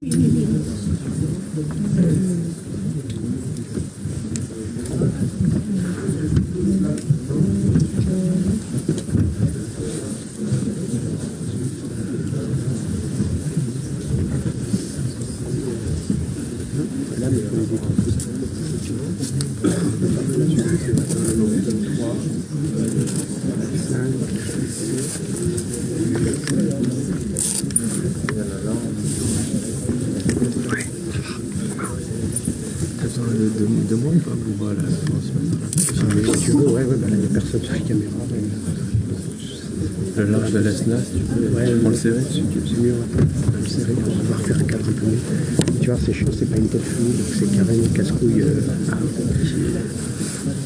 De moi ou pas pour voir la transmettre? Si tu veux, ouais, bah là, il n'y a personne sur la caméra. Le large de la SNA, si tu veux, ouais, pour le serrer. C'est mieux, le serrer, on va refaire un cadre un peu mieux. Tu vois, c'est chiant, c'est pas une tête flouée, donc c'est carrément casse-couille.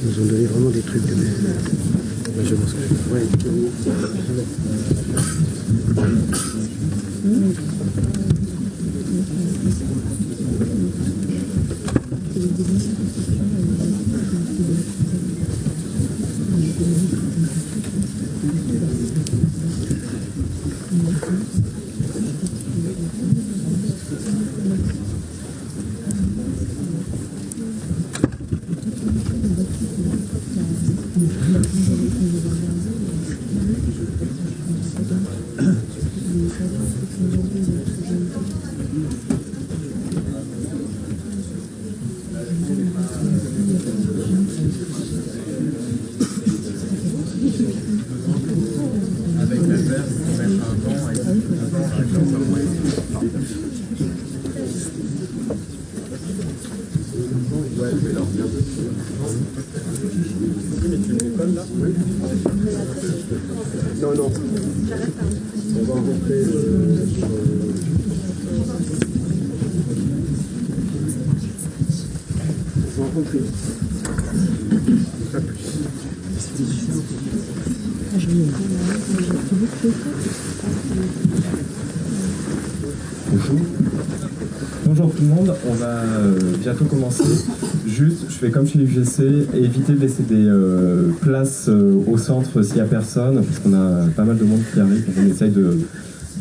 Ils nous ont donné vraiment des trucs de merde. Ouais, je pense que... Ouais. Non, non. On va rentrer on va rentrer. Pas plus. Bonjour. Bonjour tout le monde, on va bientôt commencer. Juste, je fais comme chez l'UGC, éviter de laisser des places au centre s'il n'y a personne, parce qu'on a pas mal de monde qui arrive, on essaye de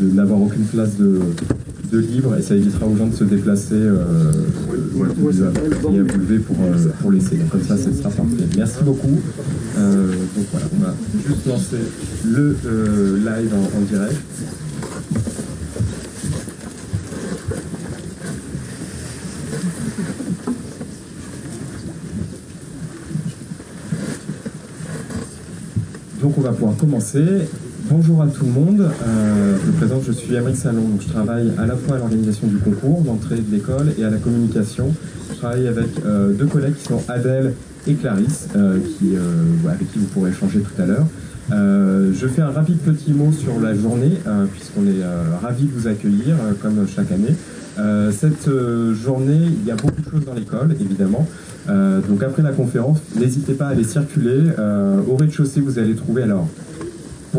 n'avoir aucune place de libre, et ça évitera aux gens de se déplacer et à boulever pour laisser. Donc comme ça, ce sera parfait. Merci beaucoup. Donc voilà, on va juste lancer le live en direct. Donc on va pouvoir commencer. Bonjour à tout le monde. Je me présente, je suis Aymeric Salon. Donc je travaille à la fois à l'organisation du concours d'entrée de l'école et à la communication. Je travaille avec deux collègues qui sont Adèle et Clarisse, avec qui vous pourrez échanger tout à l'heure. Je fais un rapide petit mot sur la journée, puisqu'on est ravis de vous accueillir, comme chaque année. Cette journée, il y a beaucoup de choses dans l'école, évidemment. Donc après la conférence, n'hésitez pas à aller circuler. Au rez-de-chaussée, vous allez trouver, alors,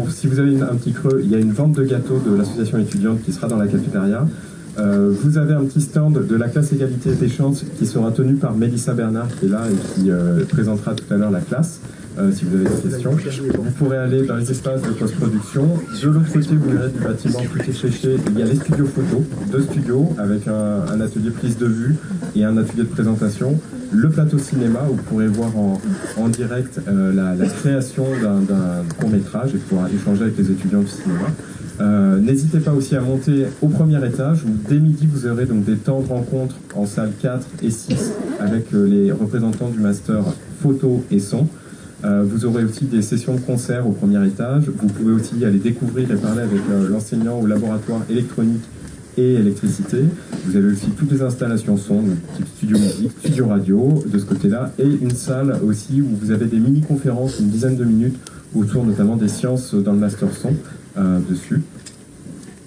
si vous avez un petit creux, il y a une vente de gâteaux de l'association étudiante qui sera dans la cafétéria. Vous avez un petit stand de la classe égalité des chances qui sera tenu par Mélissa Bernard qui est là et qui présentera tout à l'heure la classe. Si vous avez des questions, vous pourrez aller dans les espaces de post-production. De l'autre côté, vous verrez du bâtiment tout échéché, il y a les studios photos, deux studios avec un atelier prise de vue et un atelier de présentation. Le plateau cinéma, où vous pourrez voir en direct la création d'un court-métrage et pouvoir échanger avec les étudiants du cinéma. N'hésitez pas aussi à monter au premier étage où dès midi vous aurez donc des temps de rencontre en salle 4 et 6 avec les représentants du master photo et son. Vous aurez aussi des sessions de concert au premier étage. Vous pouvez aussi aller découvrir et parler avec l'enseignant au laboratoire électronique et électricité. Vous avez aussi toutes les installations son, type studio musique, studio radio de ce côté-là, et une salle aussi où vous avez des mini-conférences, une dizaine de minutes, autour notamment des sciences dans le master son dessus.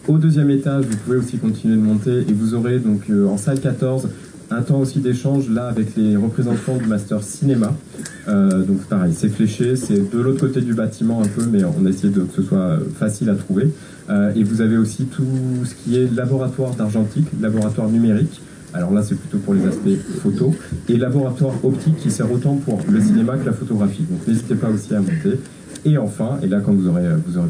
Au deuxième étage, vous pouvez aussi continuer de monter et vous aurez donc en salle 14 un temps aussi d'échange là avec les représentants du master cinéma. Donc pareil, c'est fléché, c'est de l'autre côté du bâtiment un peu, mais on a essayé que ce soit facile à trouver. Et vous avez aussi tout ce qui est laboratoire d'argentique, laboratoire numérique. Alors là, c'est plutôt pour les aspects photo. Et laboratoire optique qui sert autant pour le cinéma que la photographie. Donc n'hésitez pas aussi à monter. Et enfin, et là quand vous aurez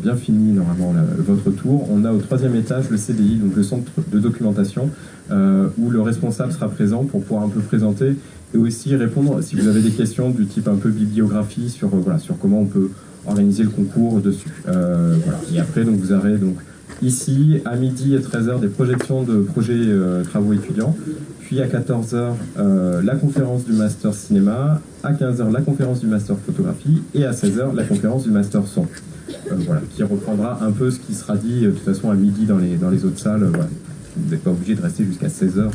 bien fini normalement votre tour, on a au 3e étage le CDI, donc le centre de documentation, où le responsable sera présent pour pouvoir un peu présenter et aussi répondre si vous avez des questions du type un peu bibliographie sur, sur comment on peut organiser le concours dessus. Voilà. Et après, donc, vous aurez donc, ici, à midi et 13h, des projections de projets travaux étudiants. Puis à 14h, la conférence du Master Cinéma. À 15h, la conférence du Master Photographie. Et à 16h, la conférence du Master Son. Voilà, qui reprendra un peu ce qui sera dit de toute façon à midi dans les autres salles. Voilà. Vous n'êtes pas obligé de rester jusqu'à 16h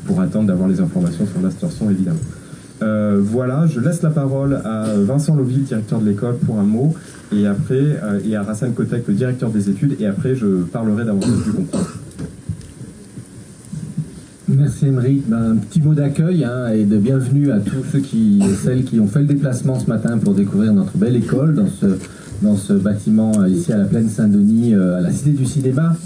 pour attendre d'avoir les informations sur le Master Son, évidemment. Voilà, je laisse la parole à Vincent Loville, directeur de l'école, pour un mot, et après, et à Rassan Kotek, le directeur des études, et après je parlerai davantage du concours. Merci Émeric. Un petit mot d'accueil et de bienvenue à tous ceux celles qui ont fait le déplacement ce matin pour découvrir notre belle école dans ce bâtiment ici à la Plaine Saint-Denis, à la Cité du Cinéma,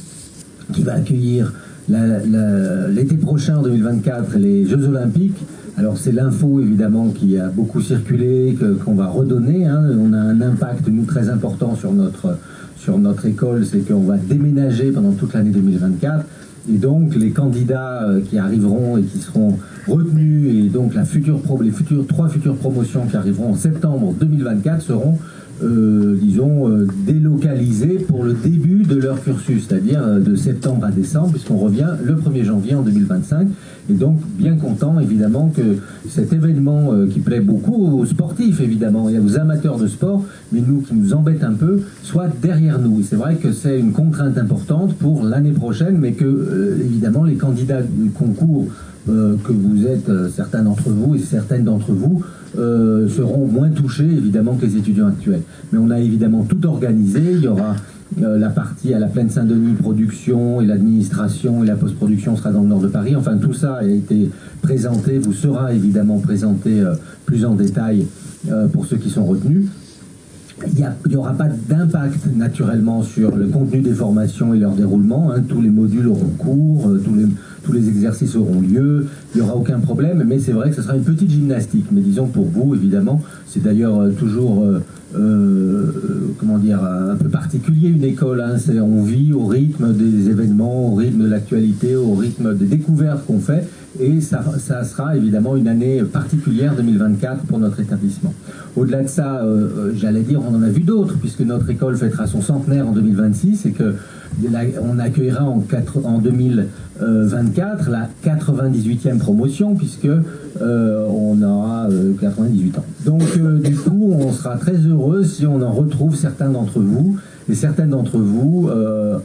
qui va accueillir l'été prochain, en 2024, les Jeux Olympiques. Alors c'est l'info évidemment qui a beaucoup circulé, qu'on va redonner. On a un impact, nous, très important sur notre école, c'est qu'on va déménager pendant toute l'année 2024. Et donc les candidats qui arriveront et qui seront retenus, et donc les 3 futures promotions qui arriveront en septembre 2024 seront délocalisés pour le début de leur cursus, c'est-à-dire de septembre à décembre, puisqu'on revient le 1er janvier en 2025. Et donc, bien content, évidemment, que cet événement qui plaît beaucoup aux sportifs, évidemment, et aux amateurs de sport, mais nous, qui nous embête un peu, soit derrière nous. Et c'est vrai que c'est une contrainte importante pour l'année prochaine, mais que, évidemment, les candidats du concours que vous êtes, certains d'entre vous et certaines d'entre vous, seront moins touchés, évidemment, que les étudiants actuels. Mais on a évidemment tout organisé. Il y aura la partie à la Plaine Saint-Denis, production, et l'administration et la post-production sera dans le nord de Paris. Enfin, tout ça a été présenté, vous sera évidemment présenté plus en détail pour ceux qui sont retenus. Il n'y aura pas d'impact naturellement sur le contenu des formations et leur déroulement. Tous les modules auront cours, tous les exercices auront lieu, il n'y aura aucun problème, mais c'est vrai que ce sera une petite gymnastique. Mais disons pour vous, évidemment, c'est d'ailleurs toujours un peu particulier une école. On vit au rythme des événements, au rythme de l'actualité, au rythme des découvertes qu'on fait. Et ça sera évidemment une année particulière 2024 pour notre établissement. Au-delà de ça, j'allais dire, on en a vu d'autres, puisque notre école fêtera son centenaire en 2026 et qu'on accueillera en 2024 la 98e promotion, puisque on aura 98 ans. Donc du coup, on sera très heureux si on en retrouve certains d'entre vous et certaines d'entre vous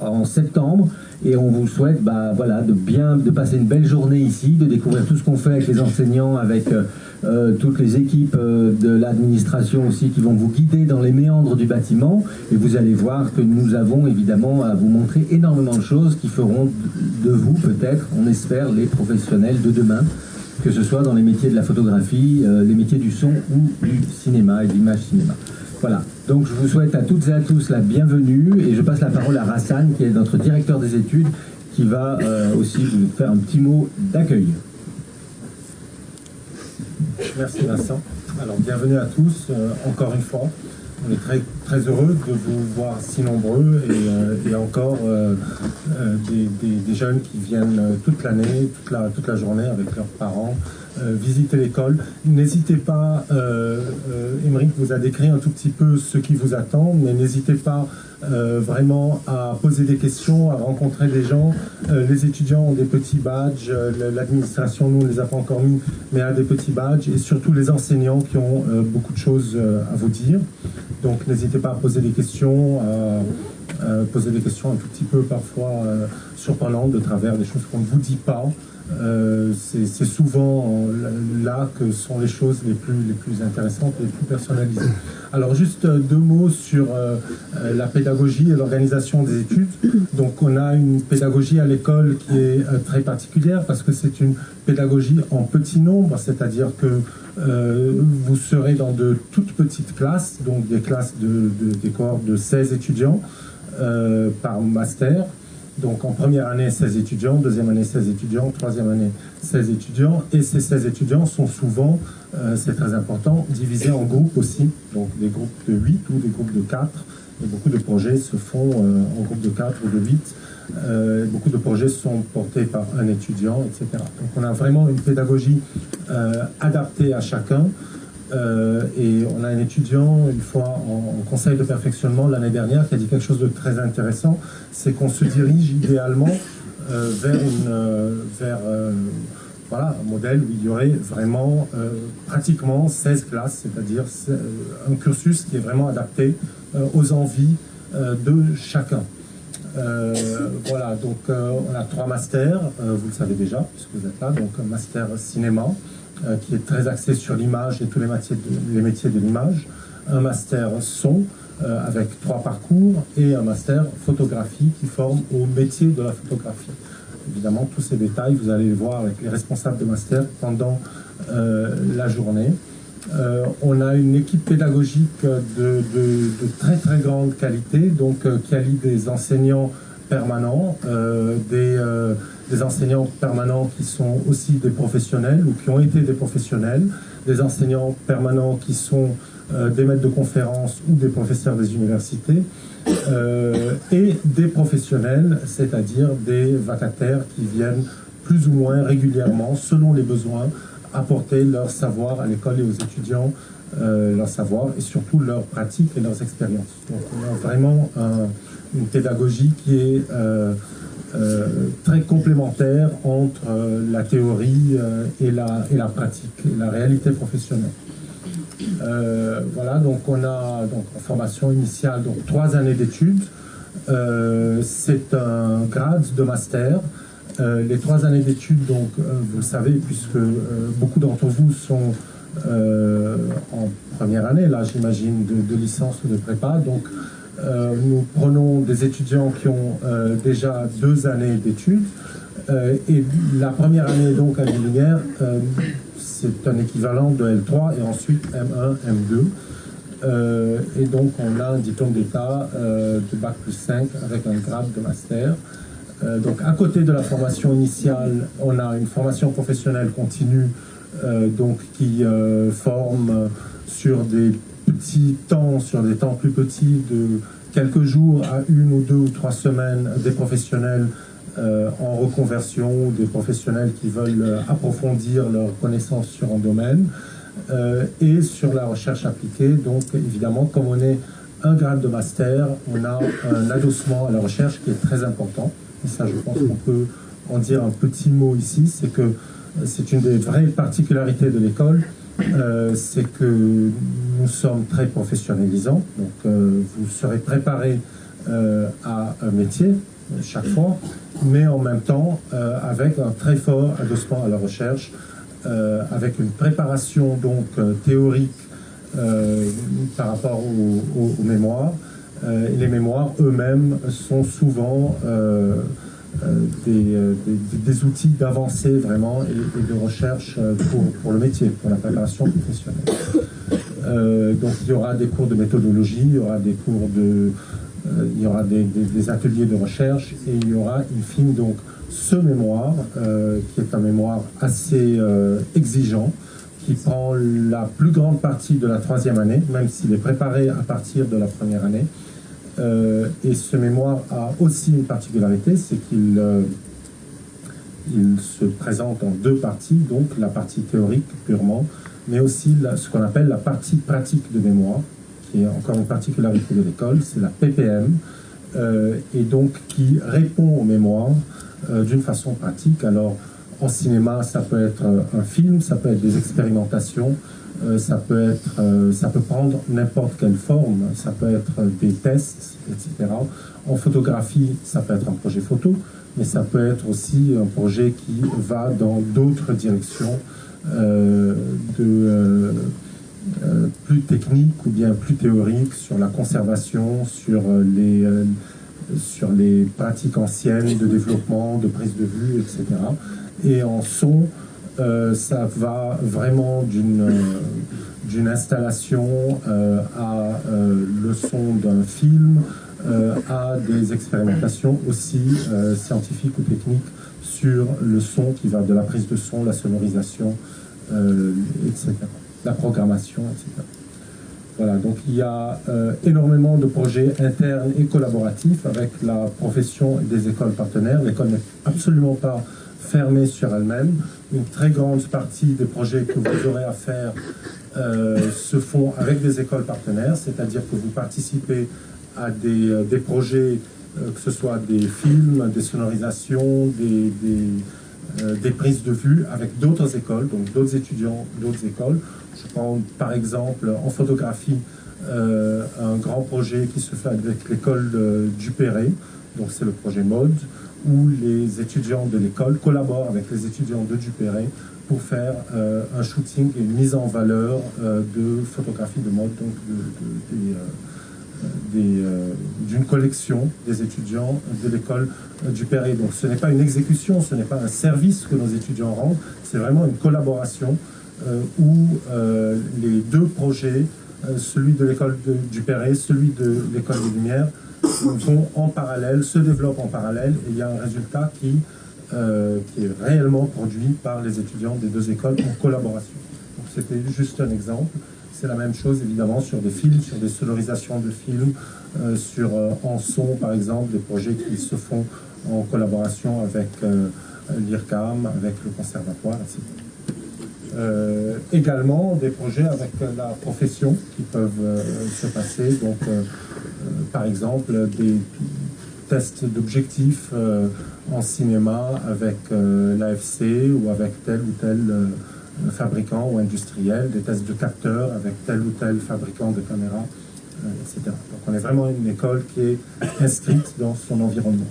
en septembre. Et on vous souhaite de passer une belle journée ici, de découvrir tout ce qu'on fait avec les enseignants, avec toutes les équipes de l'administration aussi qui vont vous guider dans les méandres du bâtiment. Et vous allez voir que nous avons évidemment à vous montrer énormément de choses qui feront de vous peut-être, on espère, les professionnels de demain, que ce soit dans les métiers de la photographie, les métiers du son ou du cinéma et de l'image cinéma. Voilà, donc je vous souhaite à toutes et à tous la bienvenue et je passe la parole à Rassan, qui est notre directeur des études, qui va aussi vous faire un petit mot d'accueil. Merci Vincent. Alors bienvenue à tous, encore une fois. On est très, très heureux de vous voir si nombreux et encore des jeunes qui viennent toute l'année, toute la journée avec leurs parents, visiter l'école. N'hésitez pas, Émeric vous a décrit un tout petit peu ce qui vous attend, mais n'hésitez pas vraiment à poser des questions, à rencontrer des gens. Les étudiants ont des petits badges, l'administration, nous, ne les a pas encore mis, mais a des petits badges, et surtout les enseignants qui ont beaucoup de choses à vous dire. Donc n'hésitez pas à poser des questions, un tout petit peu parfois surprenantes de travers des choses qu'on ne vous dit pas. C'est souvent là que sont les choses les plus intéressantes et les plus personnalisées. Alors juste 2 mots sur la pédagogie et l'organisation des études. Donc on a une pédagogie à l'école qui est très particulière parce que c'est une pédagogie en petit nombre, c'est-à-dire que vous serez dans de toutes petites classes, donc des classes des cohortes de 16 étudiants par master. Donc en première année, 16 étudiants, deuxième année, 16 étudiants, troisième année, 16 étudiants. Et ces 16 étudiants sont souvent, c'est très important, divisés en groupes aussi, donc des groupes de 8 ou des groupes de 4. Et beaucoup de projets se font en groupe de 4 ou de 8. Beaucoup de projets sont portés par un étudiant, etc. Donc on a vraiment une pédagogie adaptée à chacun. Et on a un étudiant, une fois en conseil de perfectionnement l'année dernière, qui a dit quelque chose de très intéressant, c'est qu'on se dirige idéalement vers voilà, un modèle où il y aurait vraiment pratiquement 16 classes, c'est-à-dire un cursus qui est vraiment adapté aux envies de chacun. Voilà, donc on a 3 masters, vous le savez déjà, puisque vous êtes là, donc un master cinéma, qui est très axé sur l'image et tous les métiers de l'image, un master son, avec 3 parcours, et un master photographie qui forme au métier de la photographie. Évidemment, tous ces détails, vous allez les voir avec les responsables de master pendant la journée. On a une équipe pédagogique de très très grande qualité, donc qui allie des enseignants permanents, des enseignants permanents qui sont aussi des professionnels ou qui ont été des professionnels, des enseignants permanents qui sont des maîtres de conférences ou des professeurs des universités, et des professionnels, c'est-à-dire des vacataires qui viennent plus ou moins régulièrement, selon les besoins, apporter leur savoir à l'école et aux étudiants, leur savoir et surtout leurs pratiques et leurs expériences. Donc on a vraiment une pédagogie qui est très complémentaire entre la théorie et la pratique, et la réalité professionnelle. Voilà, donc on a donc, en formation initiale donc 3 années d'études. C'est un grade de master. Les 3 années d'études, donc vous le savez, puisque beaucoup d'entre vous sont en première année, là j'imagine, de licence ou de prépa. Donc nous prenons des étudiants qui ont déjà 2 années d'études. Et la première année, donc, à Lumière, c'est un équivalent de L3 et ensuite M1, M2. Et donc, on a un diplôme d'État de Bac plus 5 avec un grade de master. Donc, à côté de la formation initiale, on a une formation professionnelle continue donc, qui forme sur des petits temps, sur des temps plus petits de quelques jours à 1 ou 2 ou 3 semaines, des professionnels en reconversion, des professionnels qui veulent approfondir leurs connaissances sur un domaine, et sur la recherche appliquée. Donc évidemment, comme on est un grade de master, on a un adossement à la recherche qui est très important. Et ça, je pense qu'on peut en dire un petit mot ici, c'est que c'est une des vraies particularités de l'école, c'est que nous sommes très professionnalisants. Donc vous serez préparé à un métier chaque fois, mais en même temps avec un très fort adossement à la recherche, avec une préparation donc théorique par rapport aux mémoires. Et les mémoires eux-mêmes sont souvent des outils d'avancée vraiment et de recherche pour le métier, pour la préparation professionnelle. Donc il y aura des cours de méthodologie, il y aura des cours il y aura des ateliers de recherche, et il y aura in fine donc ce mémoire qui est un mémoire assez exigeant, qui prend la plus grande partie de la 3e année, même s'il est préparé à partir de la 1re année. Et ce mémoire a aussi une particularité, c'est qu'il se présente en 2 parties, donc la partie théorique purement, mais aussi ce qu'on appelle la partie pratique de mémoire, qui est encore une particularité de l'école, c'est la PPM, et donc qui répond aux mémoires d'une façon pratique. Alors en cinéma, ça peut être un film, ça peut être des expérimentations, ça peut prendre n'importe quelle forme, ça peut être des tests, etc. En photographie, ça peut être un projet photo, mais ça peut être aussi un projet qui va dans d'autres directions plus techniques ou bien plus théoriques, sur la conservation, sur les pratiques anciennes de développement, de prise de vue, etc. Et en son, ça va vraiment d'une installation à le son d'un film, à des expérimentations aussi scientifiques ou techniques sur le son qui va de la prise de son, la sonorisation, etc. La programmation, etc. Voilà, donc il y a énormément de projets internes et collaboratifs avec la profession et des écoles partenaires. L'école n'est absolument pas fermée sur elle-même. Une très grande partie des projets que vous aurez à faire se font avec des écoles partenaires, c'est-à-dire que vous participez à des projets, que ce soit des films, des sonorisations, des prises de vue avec d'autres écoles, donc d'autres étudiants, d'autres écoles. Je prends par exemple en photographie un grand projet qui se fait avec l'école du Perret, donc c'est le projet MODE, où les étudiants de l'école collaborent avec les étudiants de Duperré pour faire un shooting et une mise en valeur de photographies de mode, donc d'une collection des étudiants de l'école du Perret. Donc ce n'est pas une exécution, ce n'est pas un service que nos étudiants rendent, c'est vraiment une collaboration où les deux projets, celui de l'école du Perret, celui de l'école des Lumières, vont en parallèle, se développent en parallèle, et il y a un résultat qui est réellement produit par les étudiants des deux écoles en collaboration. Donc c'était juste un exemple. C'est la même chose évidemment sur des films, sur des sonorisations de films, en son par exemple, des projets qui se font en collaboration avec l'IRCAM, avec le conservatoire, etc. Également des projets avec la profession qui peuvent se passer, donc par exemple des tests d'objectifs en cinéma avec l'AFC ou avec tel ou tel fabricant ou industriel, des tests de capteurs avec tel ou tel fabricant de caméras, etc. Donc on est vraiment une école qui est inscrite dans son environnement.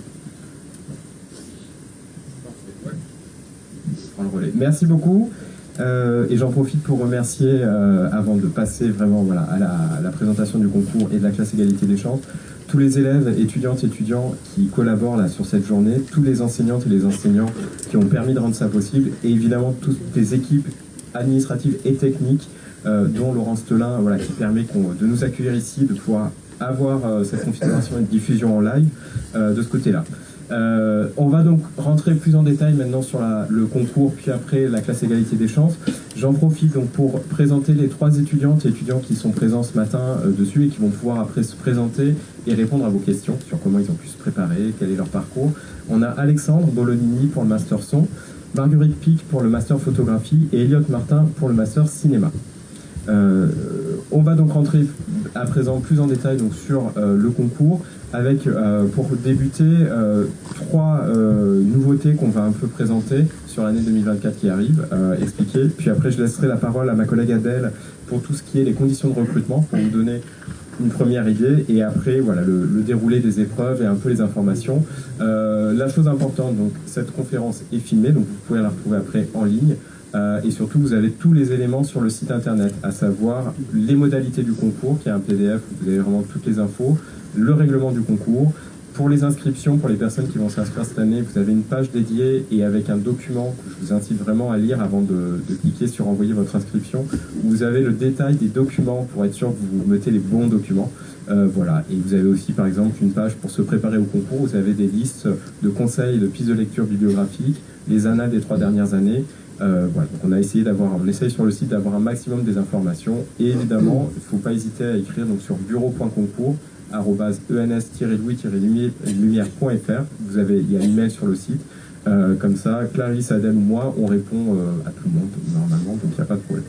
Merci beaucoup. Et j'en profite pour remercier, avant de passer vraiment voilà, à la présentation du concours et de la classe égalité des chances, tous les élèves, étudiantes et étudiants qui collaborent là, sur cette journée, tous les enseignantes et les enseignants qui ont permis de rendre ça possible, et évidemment toutes les équipes administratives et techniques, dont Laurence Telin, voilà, qui permet de nous accueillir ici, de pouvoir avoir cette configuration et de diffusion en live de ce côté-là. On va donc rentrer plus en détail maintenant sur le concours, puis après la classe égalité des chances. J'en profite donc pour présenter les 3 étudiantes et étudiants qui sont présents ce matin dessus et qui vont pouvoir après se présenter et répondre à vos questions sur comment ils ont pu se préparer, quel est leur parcours. On a Alexandre Bolonini pour le master son, Marguerite Pic pour le master photographie et Elliot Martin pour le master cinéma. On va donc rentrer à présent plus en détail donc, sur le concours avec, pour débuter, 3 nouveautés qu'on va un peu présenter sur l'année 2024 qui arrive, expliquer. Puis après, je laisserai la parole à ma collègue Adèle pour tout ce qui est les conditions de recrutement, pour vous donner une première idée, et après, voilà, le déroulé des épreuves et un peu les informations. La chose importante, donc, cette conférence est filmée, donc vous pouvez la retrouver après en ligne. Et surtout, vous avez tous les éléments sur le site internet, à savoir les modalités du concours, qui est un PDF où vous avez vraiment toutes les infos, le règlement du concours. Pour les inscriptions, pour les personnes qui vont s'inscrire cette année, vous avez une page dédiée et avec un document que je vous incite vraiment à lire avant de cliquer sur envoyer votre inscription, où vous avez le détail des documents pour être sûr que vous mettez les bons documents. Voilà. Et vous avez aussi par exemple une page pour se préparer au concours, vous avez des listes de conseils, de pistes de lecture bibliographiques, les annales des 3 dernières années. Voilà, donc on essaye sur le site d'avoir un maximum des informations, et évidemment il ne faut pas hésiter à écrire donc sur bureau.concours@ens-louis-lumière.fr. Il y a l'email sur le site, comme ça Clarisse, Adèle ou moi on répond à tout le monde normalement, donc il n'y a pas de problème.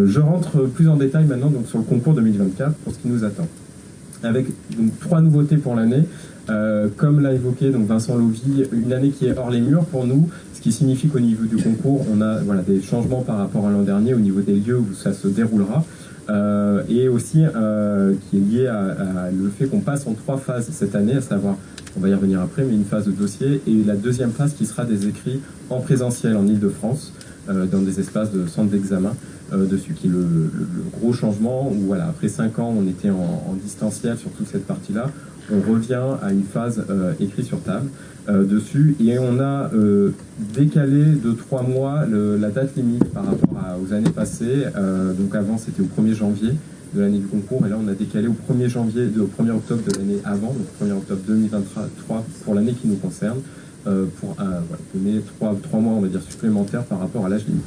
Je rentre plus en détail maintenant donc, sur le concours 2024 pour ce qui nous attend, avec donc, 3 nouveautés pour l'année. Comme l'a évoqué donc Vincent Lovy, une année qui est hors les murs pour nous, ce qui signifie qu'au niveau du concours, on a voilà, des changements par rapport à l'an dernier au niveau des lieux où ça se déroulera, et aussi qui est lié à le fait qu'on passe en 3 phases cette année, à savoir, on va y revenir après, mais une phase de dossier et la deuxième phase qui sera des écrits en présentiel en Ile-de-France, dans des espaces de centre d'examen dessus, qui est le gros changement où voilà, après 5 ans on était en distanciel sur toute cette partie-là. On revient à une phase écrite sur table dessus, et on a décalé de 3 mois la date limite par rapport aux années passées. Donc avant c'était au 1er janvier, de l'année du concours, et là on a décalé au 1er octobre de l'année avant, donc 1er octobre 2023 pour l'année qui nous concerne, pour donner 3 mois, on va dire, supplémentaires par rapport à l'âge limite.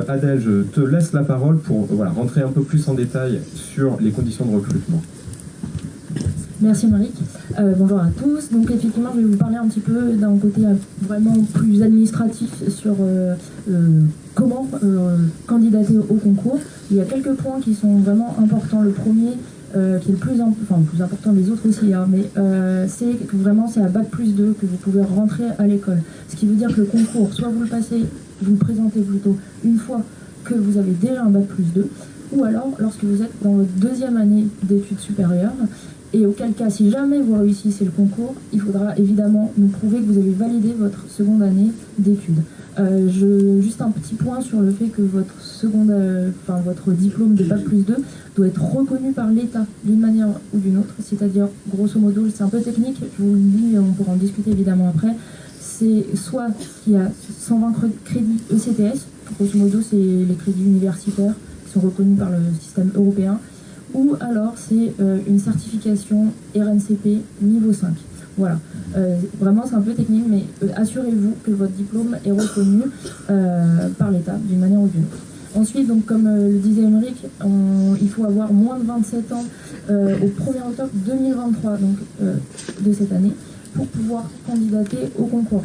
Adèle, je te laisse la parole pour rentrer un peu plus en détail sur les conditions de recrutement. Merci Maric. Bonjour à tous. Donc effectivement, je vais vous parler un petit peu d'un côté vraiment plus administratif sur comment candidater au concours. Il y a quelques points qui sont vraiment importants. Le premier, qui est le plus important des autres aussi, hein, mais c'est que vraiment c'est à Bac+2 que vous pouvez rentrer à l'école. Ce qui veut dire que le concours, soit vous le présentez plutôt une fois que vous avez déjà un Bac+2, ou alors lorsque vous êtes dans votre 2e année d'études supérieures. Et auquel cas, si jamais vous réussissez le concours, il faudra évidemment nous prouver que vous avez validé votre 2e année d'études. Juste un petit point sur le fait que votre diplôme de Bac+2 doit être reconnu par l'État d'une manière ou d'une autre. C'est-à-dire, grosso modo, c'est un peu technique, je vous le dis, on pourra en discuter évidemment après. C'est soit qu'il y a 120 crédits ECTS, grosso modo, c'est les crédits universitaires qui sont reconnus par le système européen, ou alors c'est une certification RNCP niveau 5. Voilà. Vraiment, c'est un peu technique, mais assurez-vous que votre diplôme est reconnu par l'État d'une manière ou d'une autre. Ensuite, donc, comme le disait Émeric, il faut avoir moins de 27 ans au 1er octobre 2023, donc de cette année, pour pouvoir candidater au concours.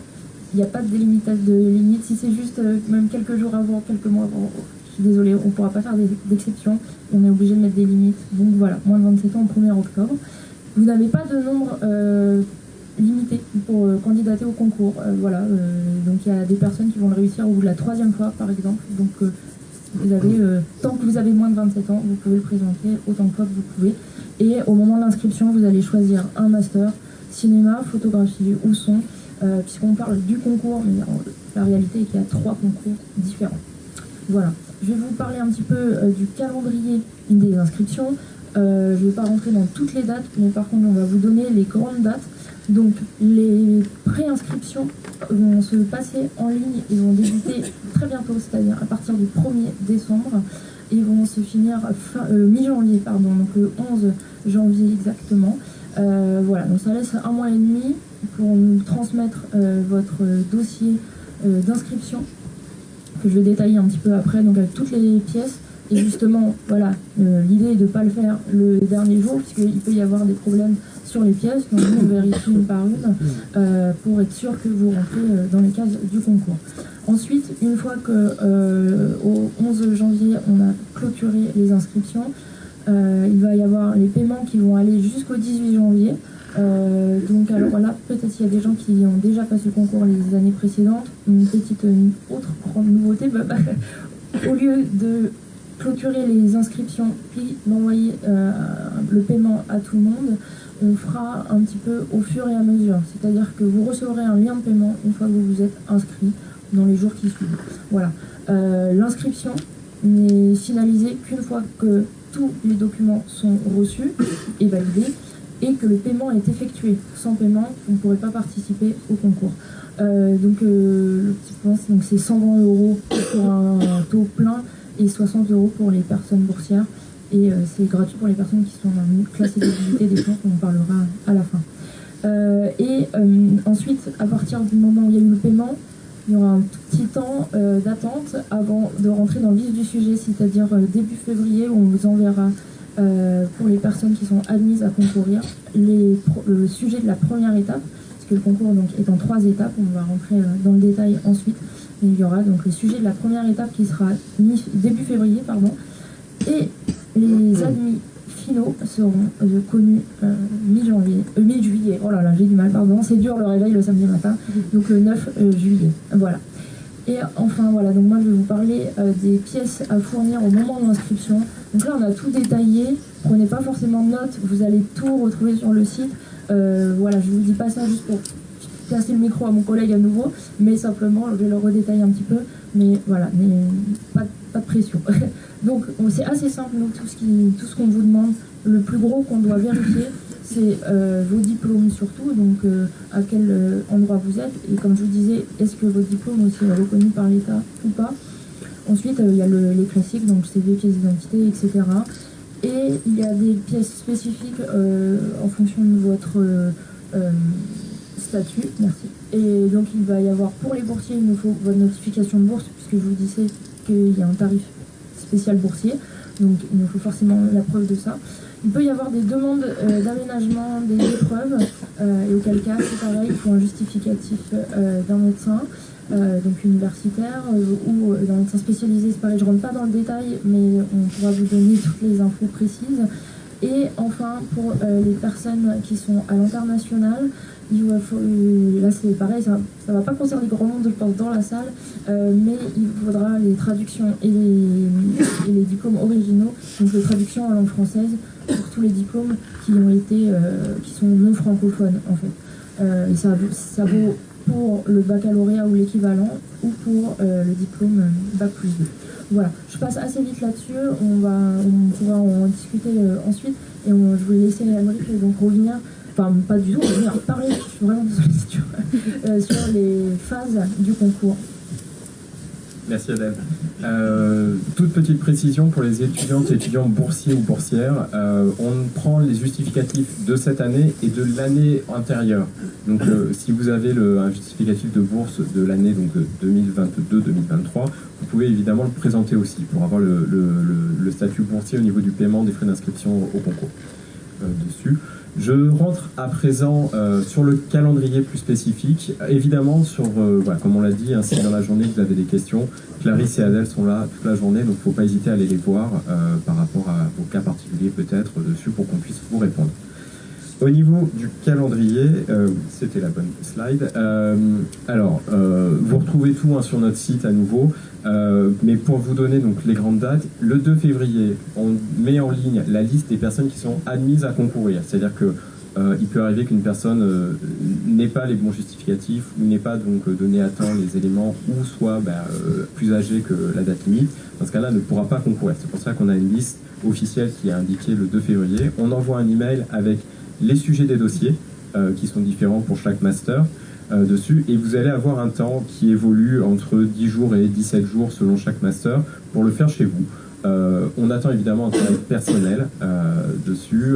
Il n'y a pas de délimitage de limite. Si c'est juste même quelques jours avant, quelques mois avant, je suis désolée, on ne pourra pas faire d'exception. On est obligé de mettre des limites. Donc voilà, moins de 27 ans au 1er octobre. Vous n'avez pas de nombre limité pour candidater au concours. Donc il y a des personnes qui vont le réussir au bout de la 3e fois, par exemple. Donc tant que vous avez moins de 27 ans, vous pouvez le présenter autant de fois que vous pouvez. Et au moment de l'inscription, vous allez choisir un master, cinéma, photographie ou son, puisqu'on parle du concours, mais la réalité est qu'il y a 3 concours différents. Voilà, je vais vous parler un petit peu du calendrier des inscriptions. Je ne vais pas rentrer dans toutes les dates, mais par contre on va vous donner les grandes dates. Donc les préinscriptions vont se passer en ligne et vont débuter très bientôt, c'est-à-dire à partir du 1er décembre, et vont se finir mi-janvier, donc le 11 janvier exactement. Voilà, donc ça laisse 1 mois et demi pour nous transmettre votre dossier d'inscription, que je vais détailler un petit peu après, donc avec toutes les pièces. Et justement, voilà, l'idée est de ne pas le faire le dernier jour, puisqu'il peut y avoir des problèmes sur les pièces, donc on vérifie une par une pour être sûr que vous rentrez dans les cases du concours. Ensuite, une fois qu'au 11 janvier, on a clôturé les inscriptions, il va y avoir les paiements qui vont aller jusqu'au 18 janvier. Donc alors là, peut-être qu'il y a des gens qui ont déjà passé le concours les années précédentes. Une autre grande nouveauté, au lieu de clôturer les inscriptions puis d'envoyer le paiement à tout le monde, on fera un petit peu au fur et à mesure. C'est-à-dire que vous recevrez un lien de paiement une fois que vous vous êtes inscrit dans les jours qui suivent. Voilà. L'inscription n'est finalisée qu'une fois que tous les documents sont reçus et validés et que le paiement est effectué. Sans paiement, vous ne pourrez pas participer au concours. Le petit point, c'est 120 € pour un taux plein et 60 € pour les personnes boursières. Et c'est gratuit pour les personnes qui sont dans une classe d'éligibilité des fonds, on en parlera à la fin. Ensuite, à partir du moment où il y a eu le paiement, il y aura un tout petit temps d'attente avant de rentrer dans le vif du sujet, c'est-à-dire début février, où on vous enverra pour les personnes qui sont admises à concourir le sujet de la première étape, parce que le concours donc, est en 3 étapes, on va rentrer dans le détail ensuite. Et il y aura donc le sujet de la première étape qui sera début février, et les admis finaux seront connus mi-juillet. Oh là là, j'ai du mal, c'est dur le réveil le samedi matin, donc le 9 juillet. Voilà. Et enfin, voilà, donc moi je vais vous parler des pièces à fournir au moment de l'inscription. Donc là, on a tout détaillé, prenez pas forcément de notes, vous allez tout retrouver sur le site. Voilà, je vous dis pas ça juste pour passer le micro à mon collègue à nouveau, mais simplement, je vais le redétailler un petit peu, mais voilà, pas de pression. Donc, c'est assez simple, nous, tout ce qu'on vous demande, le plus gros qu'on doit vérifier, c'est vos diplômes surtout, donc à quel endroit vous êtes, et comme je vous disais, est-ce que votre diplôme aussi est reconnu par l'État ou pas. Ensuite, il y a les classiques, donc CV, pièces d'identité, etc. Et il y a des pièces spécifiques en fonction de votre statut. Merci. Et donc il va y avoir pour les boursiers, il nous faut votre notification de bourse, puisque je vous disais qu'il y a un tarif spécial boursier. Donc il nous faut forcément la preuve de ça. Il peut y avoir des demandes d'aménagement des épreuves, et auquel cas c'est pareil, il faut un justificatif d'un médecin, donc universitaire, ou d'un médecin spécialisé, c'est pareil, je ne rentre pas dans le détail, mais on pourra vous donner toutes les infos précises. Et enfin, pour les personnes qui sont à l'international, là c'est pareil, ça ne va pas concerner grand monde, je pense, dans la salle, mais il faudra les traductions et les diplômes originaux, donc les traductions en langue française pour tous les diplômes qui sont non francophones en fait. Et ça vaut pour le baccalauréat ou l'équivalent, ou pour le diplôme Bac+2. Voilà, je passe assez vite là-dessus, on pourra en discuter ensuite, et je vais laisser Aymeric donc revenir, enfin pas du tout, revenir parler, je suis vraiment désolée sur les phases du concours. Merci Adèle. Toute petite précision pour les étudiantes et étudiants boursiers ou boursières, on prend les justificatifs de cette année et de l'année antérieure. Donc si vous avez un justificatif de bourse de l'année 2022-2023, vous pouvez évidemment le présenter aussi pour avoir le statut boursier au niveau du paiement des frais d'inscription au concours dessus. Je rentre à présent sur le calendrier plus spécifique. Évidemment, voilà, comme on l'a dit, si dans la journée vous avez des questions, Clarisse et Adèle sont là toute la journée, donc il ne faut pas hésiter à aller les voir par rapport à vos cas particuliers peut-être dessus pour qu'on puisse vous répondre. Au niveau du calendrier, c'était la bonne slide. Vous retrouvez tout sur notre site à nouveau, mais pour vous donner donc les grandes dates, le 2 février, on met en ligne la liste des personnes qui sont admises à concourir. C'est-à-dire que il peut arriver qu'une personne n'ait pas les bons justificatifs ou n'ait pas donc donné à temps les éléments ou soit plus âgée que la date limite. Dans ce cas-là, ne pourra pas concourir. C'est pour ça qu'on a une liste officielle qui est indiquée le 2 février. On envoie un email avec les sujets des dossiers qui sont différents pour chaque master dessus, et vous allez avoir un temps qui évolue entre 10 jours et 17 jours selon chaque master pour le faire chez vous. On attend évidemment un travail personnel dessus,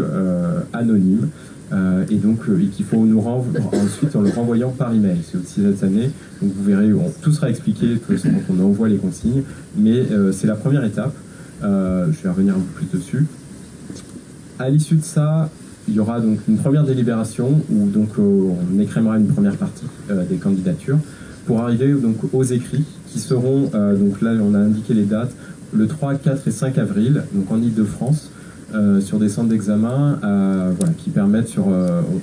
anonyme, et donc qu'il faut nous rendre ensuite en le renvoyant par email. C'est aussi cette année, donc vous verrez, tout sera expliqué quand on envoie les consignes, mais c'est la première étape. Je vais revenir un peu plus dessus. À l'issue de ça, il y aura donc une première délibération où donc on écrémera une première partie des candidatures pour arriver donc aux écrits qui seront, donc là on a indiqué les dates, le 3, 4 et 5 avril, donc en Ile-de-France, sur des centres d'examen voilà, qui permettent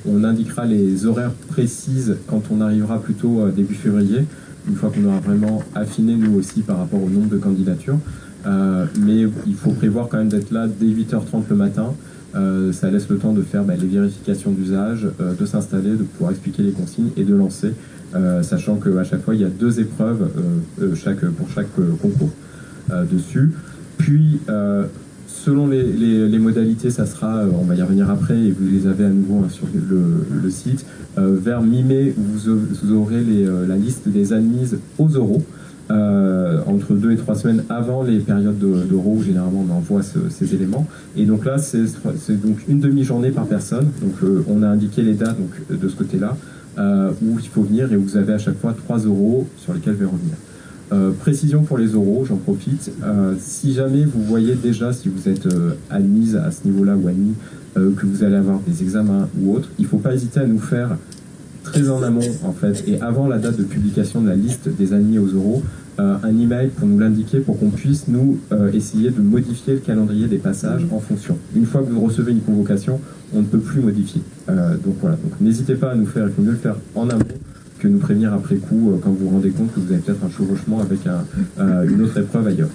on indiquera les horaires précises quand on arrivera plutôt début février, une fois qu'on aura vraiment affiné nous aussi par rapport au nombre de candidatures. Mais il faut prévoir quand même d'être là dès 8h30 le matin. Ça laisse le temps de faire les vérifications d'usage, de s'installer, de pouvoir expliquer les consignes et de lancer, sachant qu'à chaque fois il y a 2 épreuves pour chaque concours dessus. Puis selon les modalités, ça sera, on va y revenir après et vous les avez à nouveau sur le site, vers mi-mai vous aurez la liste des admises aux oraux. Entre 2 et 3 semaines avant les périodes d'oraux où généralement on envoie ces éléments, et donc là c'est donc une demi-journée par personne, donc on a indiqué les dates donc, de ce côté là où il faut venir, et vous avez à chaque fois 3 oraux sur lesquels je vais revenir. Précision pour les oraux, j'en profite, si jamais vous voyez déjà, si vous êtes admise à ce niveau là ou admis, que vous allez avoir des examens ou autres, il ne faut pas hésiter à nous faire très en amont en fait, et avant la date de publication de la liste des admis aux oraux, un email pour nous l'indiquer, pour qu'on puisse nous essayer de modifier le calendrier des passages en fonction. Une fois que vous recevez une convocation, on ne peut plus modifier. Donc voilà, donc n'hésitez pas à nous faire, il faut mieux le faire en amont que nous prévenir après coup quand vous vous rendez compte que vous avez peut-être un chevauchement avec une autre épreuve ailleurs.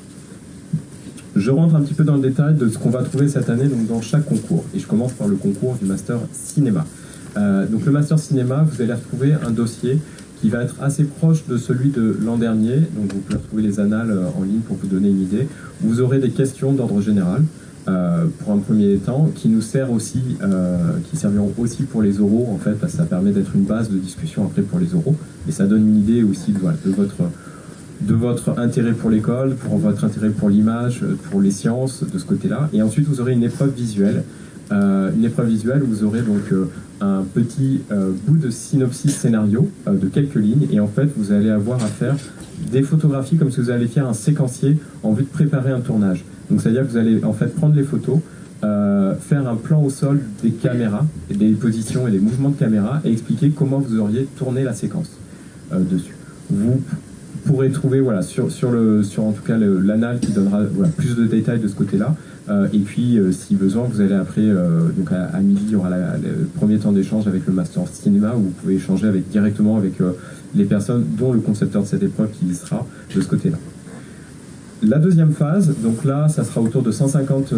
Je rentre un petit peu dans le détail de ce qu'on va trouver cette année donc dans chaque concours, et je commence par le concours du master cinéma. Donc le master cinéma, vous allez retrouver un dossier qui va être assez proche de celui de l'an dernier, donc vous pouvez retrouver les annales en ligne pour vous donner une idée. Vous aurez des questions d'ordre général pour un premier temps, qui nous sert aussi, qui serviront aussi pour les oraux en fait, parce que ça permet d'être une base de discussion après pour les oraux, et ça donne une idée aussi de votre de votre intérêt pour l'école, pour votre intérêt pour l'image, pour les sciences, de ce côté-là. Et ensuite, vous aurez une épreuve visuelle. Où vous aurez donc un petit bout de synopsis scénario de quelques lignes. Et en fait, vous allez avoir à faire des photographies comme si vous alliez faire un séquencier en vue de préparer un tournage. Donc, c'est-à-dire que vous allez en fait prendre les photos, faire un plan au sol des caméras, des positions et des mouvements de caméra et expliquer comment vous auriez tourné la séquence dessus. Vous pourrez trouver sur en tout cas l'anal qui donnera plus de détails de ce côté-là. Et puis, si besoin, vous allez après, donc à midi, il y aura le premier temps d'échange avec le master cinéma où vous pouvez échanger directement avec les personnes, dont le concepteur de cette épreuve qui y sera de ce côté-là. La deuxième phase, donc là, ça sera autour de 150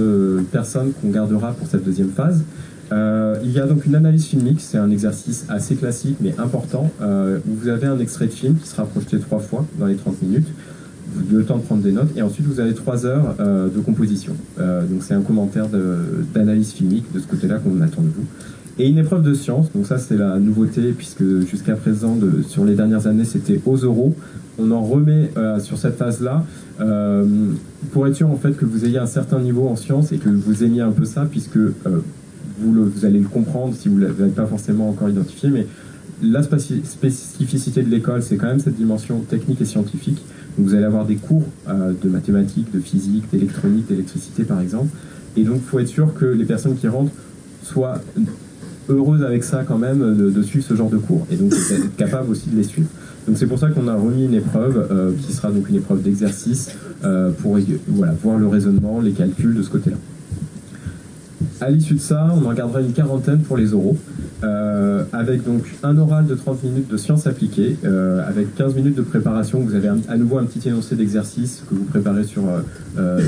personnes qu'on gardera pour cette deuxième phase. Il y a donc une analyse filmique, c'est un exercice assez classique mais important, où vous avez un extrait de film qui sera projeté 3 fois dans les 30 minutes. Vous avez le temps de prendre des notes et ensuite vous avez 3 heures de composition. Donc c'est un commentaire d'analyse filmique de ce côté-là qu'on attend de vous. Et une épreuve de science, donc ça c'est la nouveauté puisque jusqu'à présent, sur les dernières années, c'était aux euros. On en remet sur cette phase-là pour être sûr en fait que vous ayez un certain niveau en sciences et que vous aimiez un peu ça puisque vous allez le comprendre si vous ne l'avez pas forcément encore identifié, mais la spécificité de l'école, c'est quand même cette dimension technique et scientifique. Donc vous allez avoir des cours de mathématiques, de physique, d'électronique, d'électricité par exemple. Et donc il faut être sûr que les personnes qui rentrent soient heureuses avec ça quand même, de suivre ce genre de cours. Et donc être capable aussi de les suivre. Donc c'est pour ça qu'on a remis une épreuve qui sera donc une épreuve d'exercice pour voir le raisonnement, les calculs de ce côté-là. À l'issue de ça, on en gardera une quarantaine pour les oraux, avec donc un oral de 30 minutes de sciences appliquées, avec 15 minutes de préparation. Vous avez à nouveau un petit énoncé d'exercice que vous préparez sur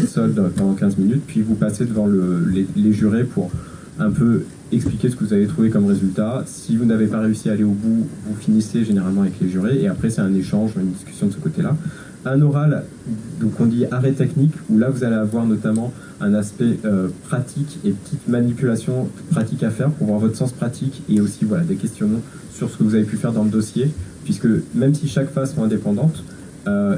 sol pendant 15 minutes, puis vous passez devant les jurés pour un peu expliquer ce que vous avez trouvé comme résultat. Si vous n'avez pas réussi à aller au bout, vous finissez généralement avec les jurés, et après c'est un échange, une discussion de ce côté-là. Un oral, donc on dit arrêt technique, où là vous allez avoir notamment un aspect pratique et petite manipulation pratique à faire pour voir votre sens pratique et aussi des questionnements sur ce que vous avez pu faire dans le dossier, puisque même si chaque phase sont indépendantes,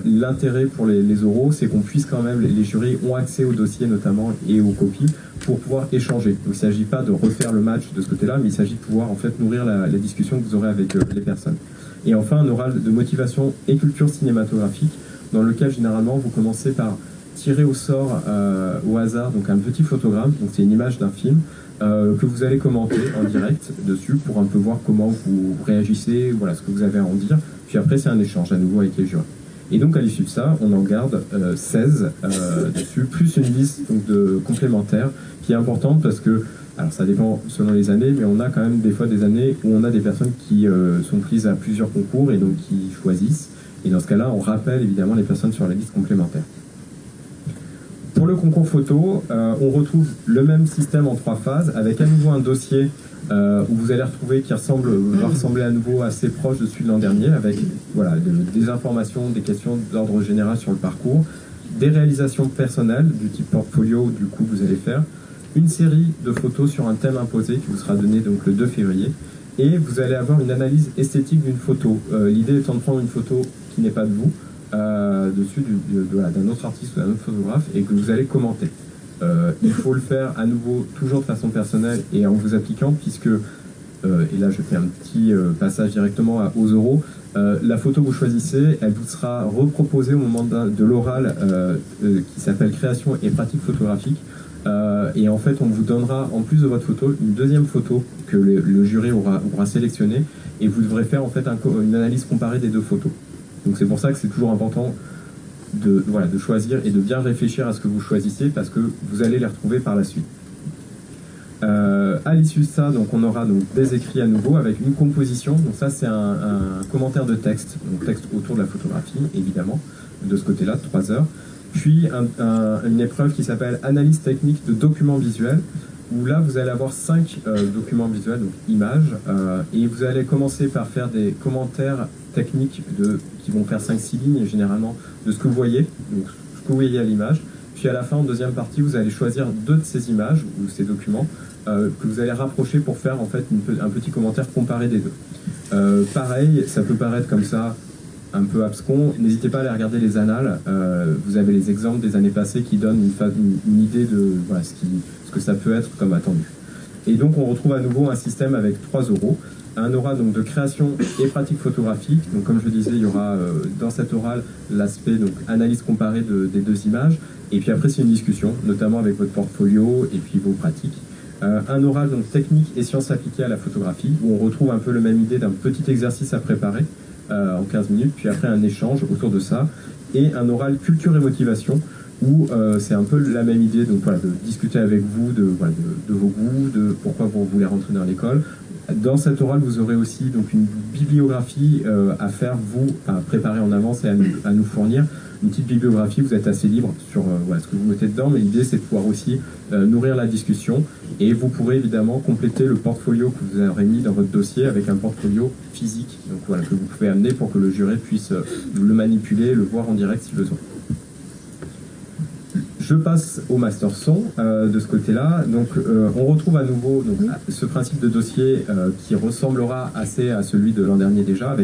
l'intérêt pour les oraux, c'est qu'on puisse quand même, les jurys ont accès au dossier notamment et aux copies pour pouvoir échanger. Donc il ne s'agit pas de refaire le match de ce côté-là, mais il s'agit de pouvoir en fait nourrir la discussion que vous aurez avec les personnes. Et enfin un oral de motivation et culture cinématographique, dans lequel généralement vous commencez par tirer au sort au hasard donc un petit photogramme, donc c'est une image d'un film que vous allez commenter en direct dessus pour un peu voir comment vous réagissez, ce que vous avez à en dire, puis après c'est un échange à nouveau avec les jurys. Et donc à l'issue de ça, on en garde 16 dessus, plus une liste donc, de complémentaires qui est importante parce que, alors ça dépend selon les années, mais on a quand même des fois des années où on a des personnes qui sont prises à plusieurs concours et donc qui choisissent. Et dans ce cas-là, on rappelle évidemment les personnes sur la liste complémentaire. Pour le concours photo, on retrouve le même système en 3 phases, avec à nouveau un dossier où vous allez retrouver qui va ressembler à nouveau assez proche de celui de l'an dernier, avec des informations, des questions d'ordre général sur le parcours, des réalisations personnelles du type portfolio, du coup vous allez faire, une série de photos sur un thème imposé qui vous sera donné donc le 2 février, et vous allez avoir une analyse esthétique d'une photo. L'idée étant de prendre une photo qui n'est pas de vous, dessus d'un autre artiste ou d'un autre photographe, et que vous allez commenter. Il faut le faire à nouveau toujours de façon personnelle et en vous appliquant, puisque, et là je fais un petit passage directement aux euros, la photo que vous choisissez, elle vous sera reproposée au moment de l'oral qui s'appelle création et pratique photographique. Et en fait on vous donnera en plus de votre photo une deuxième photo que le jury aura sélectionnée, et vous devrez faire en fait une analyse comparée des 2 photos. Donc c'est pour ça que c'est toujours important de choisir et de bien réfléchir à ce que vous choisissez, parce que vous allez les retrouver par la suite. À l'issue de ça, donc, on aura donc, des écrits à nouveau avec une composition. Donc ça c'est un commentaire de texte, donc texte autour de la photographie évidemment, de ce côté-là, de 3 heures. Puis une épreuve qui s'appelle analyse technique de documents visuels, où là vous allez avoir 5 documents visuels, donc images, et vous allez commencer par faire des commentaires techniques qui vont faire 5-6 lignes généralement de ce que vous voyez, donc ce que vous voyez à l'image. Puis à la fin, en deuxième partie, vous allez choisir 2 de ces images ou ces documents que vous allez rapprocher pour faire en fait un petit commentaire comparé des 2. Pareil, ça peut paraître comme ça un peu abscons, n'hésitez pas à aller regarder les annales. Vous avez les exemples des années passées qui donnent une idée de voilà, ce que ça peut être comme attendu. Et donc on retrouve à nouveau un système avec 3 oraux. Un oral donc, de création et pratique photographique. Donc comme je le disais, il y aura dans cet oral l'aspect donc analyse comparée des 2 images. Et puis après c'est une discussion, notamment avec votre portfolio et puis vos pratiques. Un oral donc technique et sciences appliquées à la photographie, où on retrouve un peu la même idée d'un petit exercice à préparer en 15 minutes, puis après un échange autour de ça. Et un oral culture et motivation, où c'est un peu la même idée, donc voilà, de discuter avec vous de vos goûts, de pourquoi vous voulez rentrer dans l'école. Dans cet oral, vous aurez aussi donc une bibliographie à faire, à préparer en avance et à nous fournir. Une petite bibliographie, vous êtes assez libre sur ce que vous mettez dedans, mais l'idée c'est de pouvoir aussi nourrir la discussion, et vous pourrez évidemment compléter le portfolio que vous aurez mis dans votre dossier avec un portfolio physique, donc voilà, que vous pouvez amener pour que le jury puisse le manipuler, le voir en direct si besoin. Je passe au master son de ce côté-là. Donc, on retrouve à nouveau ce principe de dossier qui ressemblera assez à celui de l'an dernier déjà.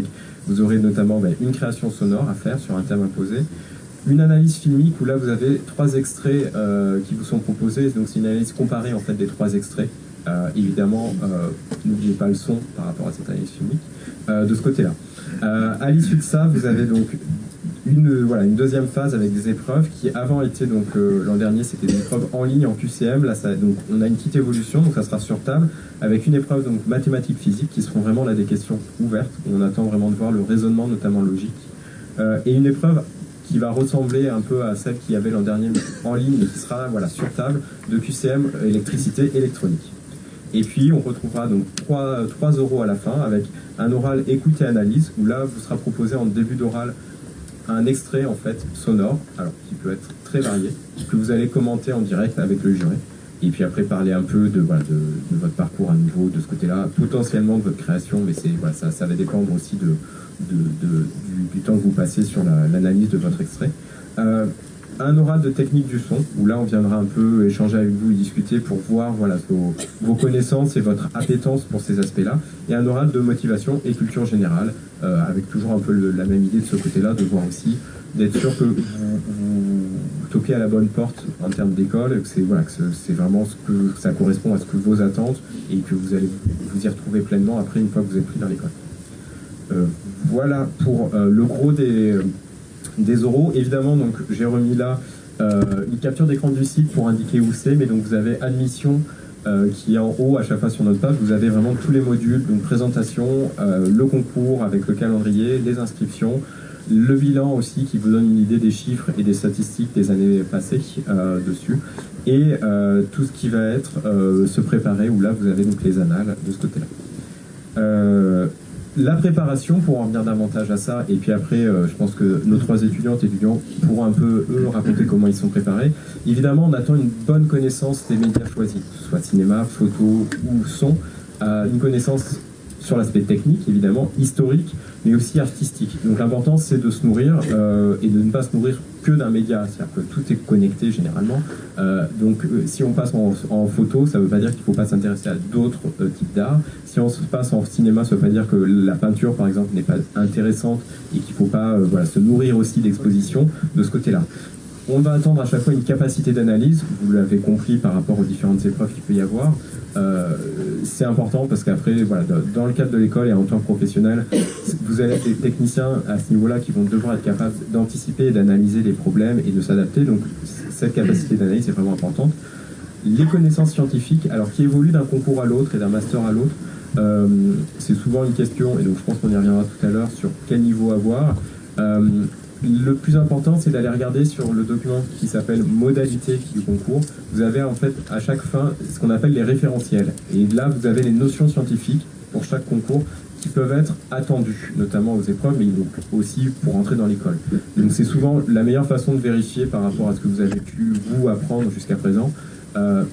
Vous aurez notamment une création sonore à faire sur un thème imposé, une analyse filmique où là vous avez 3 extraits qui vous sont proposés. Donc c'est une analyse comparée en fait des 3 extraits. Évidemment, n'oubliez pas le son par rapport à cette analyse filmique de ce côté-là. À l'issue de ça, vous avez donc une deuxième phase avec des épreuves qui avant étaient donc l'an dernier c'était des épreuves en ligne en QCM. Là donc on a une petite évolution, donc ça sera sur table avec une épreuve donc mathématiques physiques qui seront vraiment là des questions ouvertes où on attend vraiment de voir le raisonnement notamment logique, et une épreuve qui va ressembler un peu à celle qu'il y avait l'an dernier en ligne mais qui sera sur table de QCM électricité électronique. Et puis on retrouvera donc 3 oraux à la fin avec un oral écoute et analyse où là vous sera proposé en début d'oral un extrait en fait sonore, alors qui peut être très varié, que vous allez commenter en direct avec le jury, et puis après parler un peu de votre parcours à nouveau de ce côté-là, potentiellement de votre création, mais ça va dépendre aussi du temps que vous passez sur l'analyse de votre extrait. Un oral de technique du son, où là on viendra un peu échanger avec vous et discuter pour voir vos connaissances et votre appétence pour ces aspects-là, et un oral de motivation et culture générale, avec toujours un peu la même idée de ce côté-là, de voir aussi, d'être sûr que vous toquez à la bonne porte en termes d'école, que c'est vraiment que ça correspond à ce que vos attentes, et que vous allez vous y retrouver pleinement après une fois que vous êtes pris dans l'école. Voilà pour le gros des oraux. Évidemment, donc j'ai remis là une capture d'écran du site pour indiquer où c'est, mais donc vous avez admission qui est en haut à chaque fois sur notre page. Vous avez vraiment tous les modules, donc présentation, le concours avec le calendrier, les inscriptions, le bilan aussi qui vous donne une idée des chiffres et des statistiques des années passées dessus, et tout ce qui va être se préparer, où là vous avez donc les annales de ce côté-là. La préparation, pour en venir davantage à ça, et puis après, je pense que nos 3 étudiantes et étudiants pourront un peu, eux, raconter comment ils sont préparés. Évidemment, on attend une bonne connaissance des médias choisis, que ce soit cinéma, photo ou son, une connaissance sur l'aspect technique, évidemment, historique, mais aussi artistique. Donc l'important, c'est de se nourrir et de ne pas se nourrir que d'un média, c'est-à-dire que tout est connecté généralement. Donc si on passe en photo, ça ne veut pas dire qu'il ne faut pas s'intéresser à d'autres types d'art. Si on se passe en cinéma, ça ne veut pas dire que la peinture, par exemple, n'est pas intéressante et qu'il ne faut pas se nourrir aussi d'exposition de ce côté-là. On va attendre à chaque fois une capacité d'analyse, vous l'avez compris par rapport aux différentes épreuves qu'il peut y avoir. C'est important parce qu'après, dans le cadre de l'école et en tant que professionnel, vous avez des techniciens à ce niveau-là qui vont devoir être capables d'anticiper et d'analyser les problèmes et de s'adapter. Donc cette capacité d'analyse est vraiment importante. Les connaissances scientifiques, alors qui évoluent d'un concours à l'autre et d'un master à l'autre, c'est souvent une question, et donc je pense qu'on y reviendra tout à l'heure, sur quel niveau avoir. Le plus important, c'est d'aller regarder sur le document qui s'appelle modalité du concours. Vous avez en fait à chaque fin ce qu'on appelle les référentiels. Et là, vous avez les notions scientifiques pour chaque concours qui peuvent être attendues, notamment aux épreuves, mais donc aussi pour entrer dans l'école. Donc c'est souvent la meilleure façon de vérifier par rapport à ce que vous avez pu vous apprendre jusqu'à présent,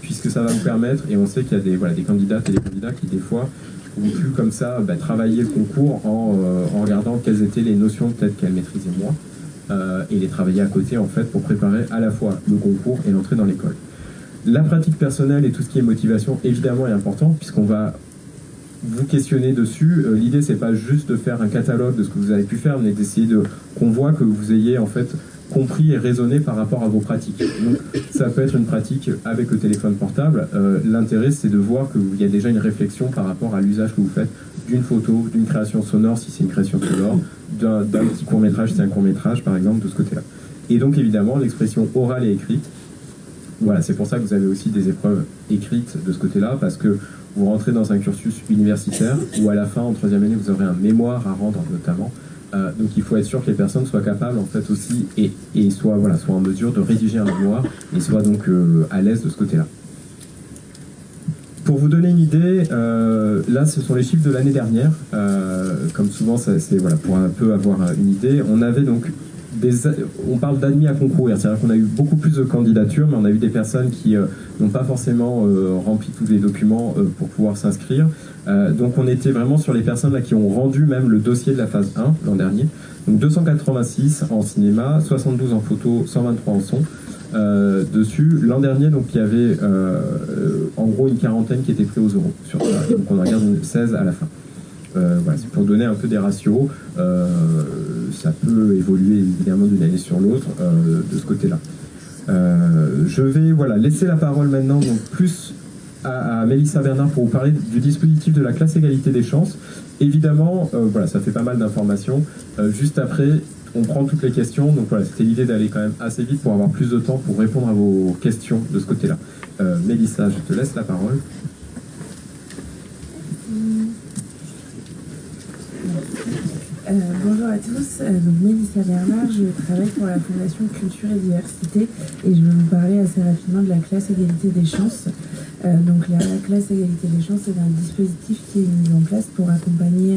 puisque ça va vous permettre, et on sait qu'il y a des candidates et des candidats qui des fois ont pu comme ça travailler le concours en regardant quelles étaient les notions peut-être qu'elles maîtrisaient moins. Et les travailler à côté en fait pour préparer à la fois le concours et l'entrée dans l'école. La pratique personnelle et tout ce qui est motivation évidemment est important puisqu'on va vous questionner dessus. L'idée, c'est pas juste de faire un catalogue de ce que vous avez pu faire, mais d'essayer qu'on voit que vous ayez en fait compris et raisonné par rapport à vos pratiques. Donc, ça peut être une pratique avec le téléphone portable. L'intérêt, c'est de voir qu'il y a déjà une réflexion par rapport à l'usage que vous faites d'une photo, d'une création sonore, si c'est une création sonore, d'un petit court-métrage, si c'est un court-métrage, par exemple, de ce côté-là. Et donc, évidemment, l'expression orale et écrite, voilà, c'est pour ça que vous avez aussi des épreuves écrites de ce côté-là, parce que vous rentrez dans un cursus universitaire où à la fin, en 3e année, vous aurez un mémoire à rendre notamment. Donc il faut être sûr que les personnes soient capables en fait aussi et soient en mesure de rédiger un mémoire et soient donc à l'aise de ce côté-là. Pour vous donner une idée, là ce sont les chiffres de l'année dernière. Comme souvent, c'est voilà, pour un peu avoir une idée. On avait donc on parle d'admis à concourir, c'est-à-dire qu'on a eu beaucoup plus de candidatures, mais on a eu des personnes qui n'ont pas forcément rempli tous les documents pour pouvoir s'inscrire. Donc on était vraiment sur les personnes là qui ont rendu même le dossier de la phase 1 l'an dernier. Donc 286 en cinéma, 72 en photo, 123 en son. Dessus, l'an dernier, donc il y avait en gros une quarantaine qui étaient pris aux euros sur ça. Donc on en regarde 16 à la fin. Voilà, c'est pour donner un peu des ratios. Ça peut évoluer évidemment d'une année sur l'autre de ce côté-là. Je vais laisser la parole maintenant donc plus à Mélissa Bernard pour vous parler du dispositif de la classe égalité des chances. Évidemment, ça fait pas mal d'informations. Juste après, on prend toutes les questions. Donc voilà, c'était l'idée d'aller quand même assez vite pour avoir plus de temps pour répondre à vos questions de ce côté-là. Mélissa, je te laisse la parole. Bonjour à tous, donc Mélissa Bernard, je travaille pour la Fondation Culture et Diversité et je vais vous parler assez rapidement de la classe égalité des chances. Donc la classe égalité des chances, c'est un dispositif qui est mis en place pour accompagner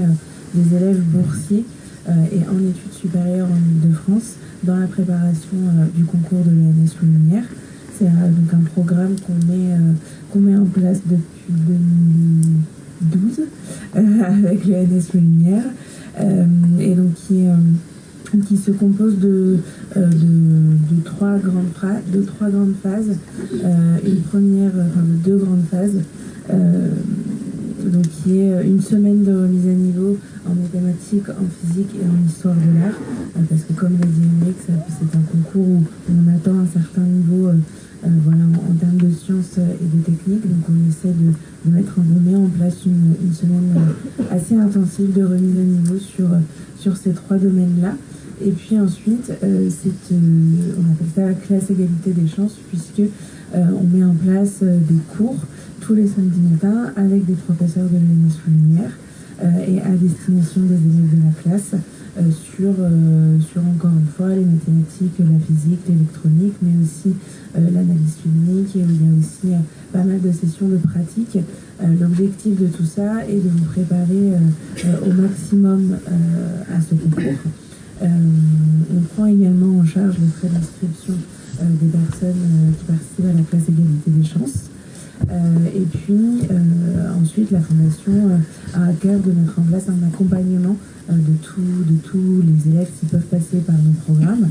des élèves boursiers et en études supérieures en Ile-de-France dans la préparation du concours de l'ENS Lumière. C'est donc un programme qu'on met en place depuis 2012 avec l'ENS Lumière. Et donc qui se compose de trois grandes phases, de deux grandes phases, donc qui est une semaine de remise à niveau en mathématiques, en physique et en histoire de l'art, parce que comme l'a dit Émeric, c'est un concours où on attend un certain niveau en termes de sciences et de techniques, donc on essaie de met en place une semaine assez intensive de remise à niveau sur ces trois domaines-là. Et puis ensuite, on appelle ça la classe égalité des chances, puisque on met en place des cours tous les samedis matins avec des professeurs de l'ENS Lumière et à destination des élèves de la classe sur encore une fois les mathématiques, la physique, l'électronique, mais aussi l'analyse clinique, et il y a aussi pas mal de sessions de pratique. L'objectif de tout ça est de vous préparer au maximum à ce concours. On prend également en charge les frais d'inscription des personnes qui participent à la classe égalité des chances. Et puis ensuite la Fondation a à cœur de mettre en place un accompagnement de tous les élèves qui peuvent passer par nos programmes.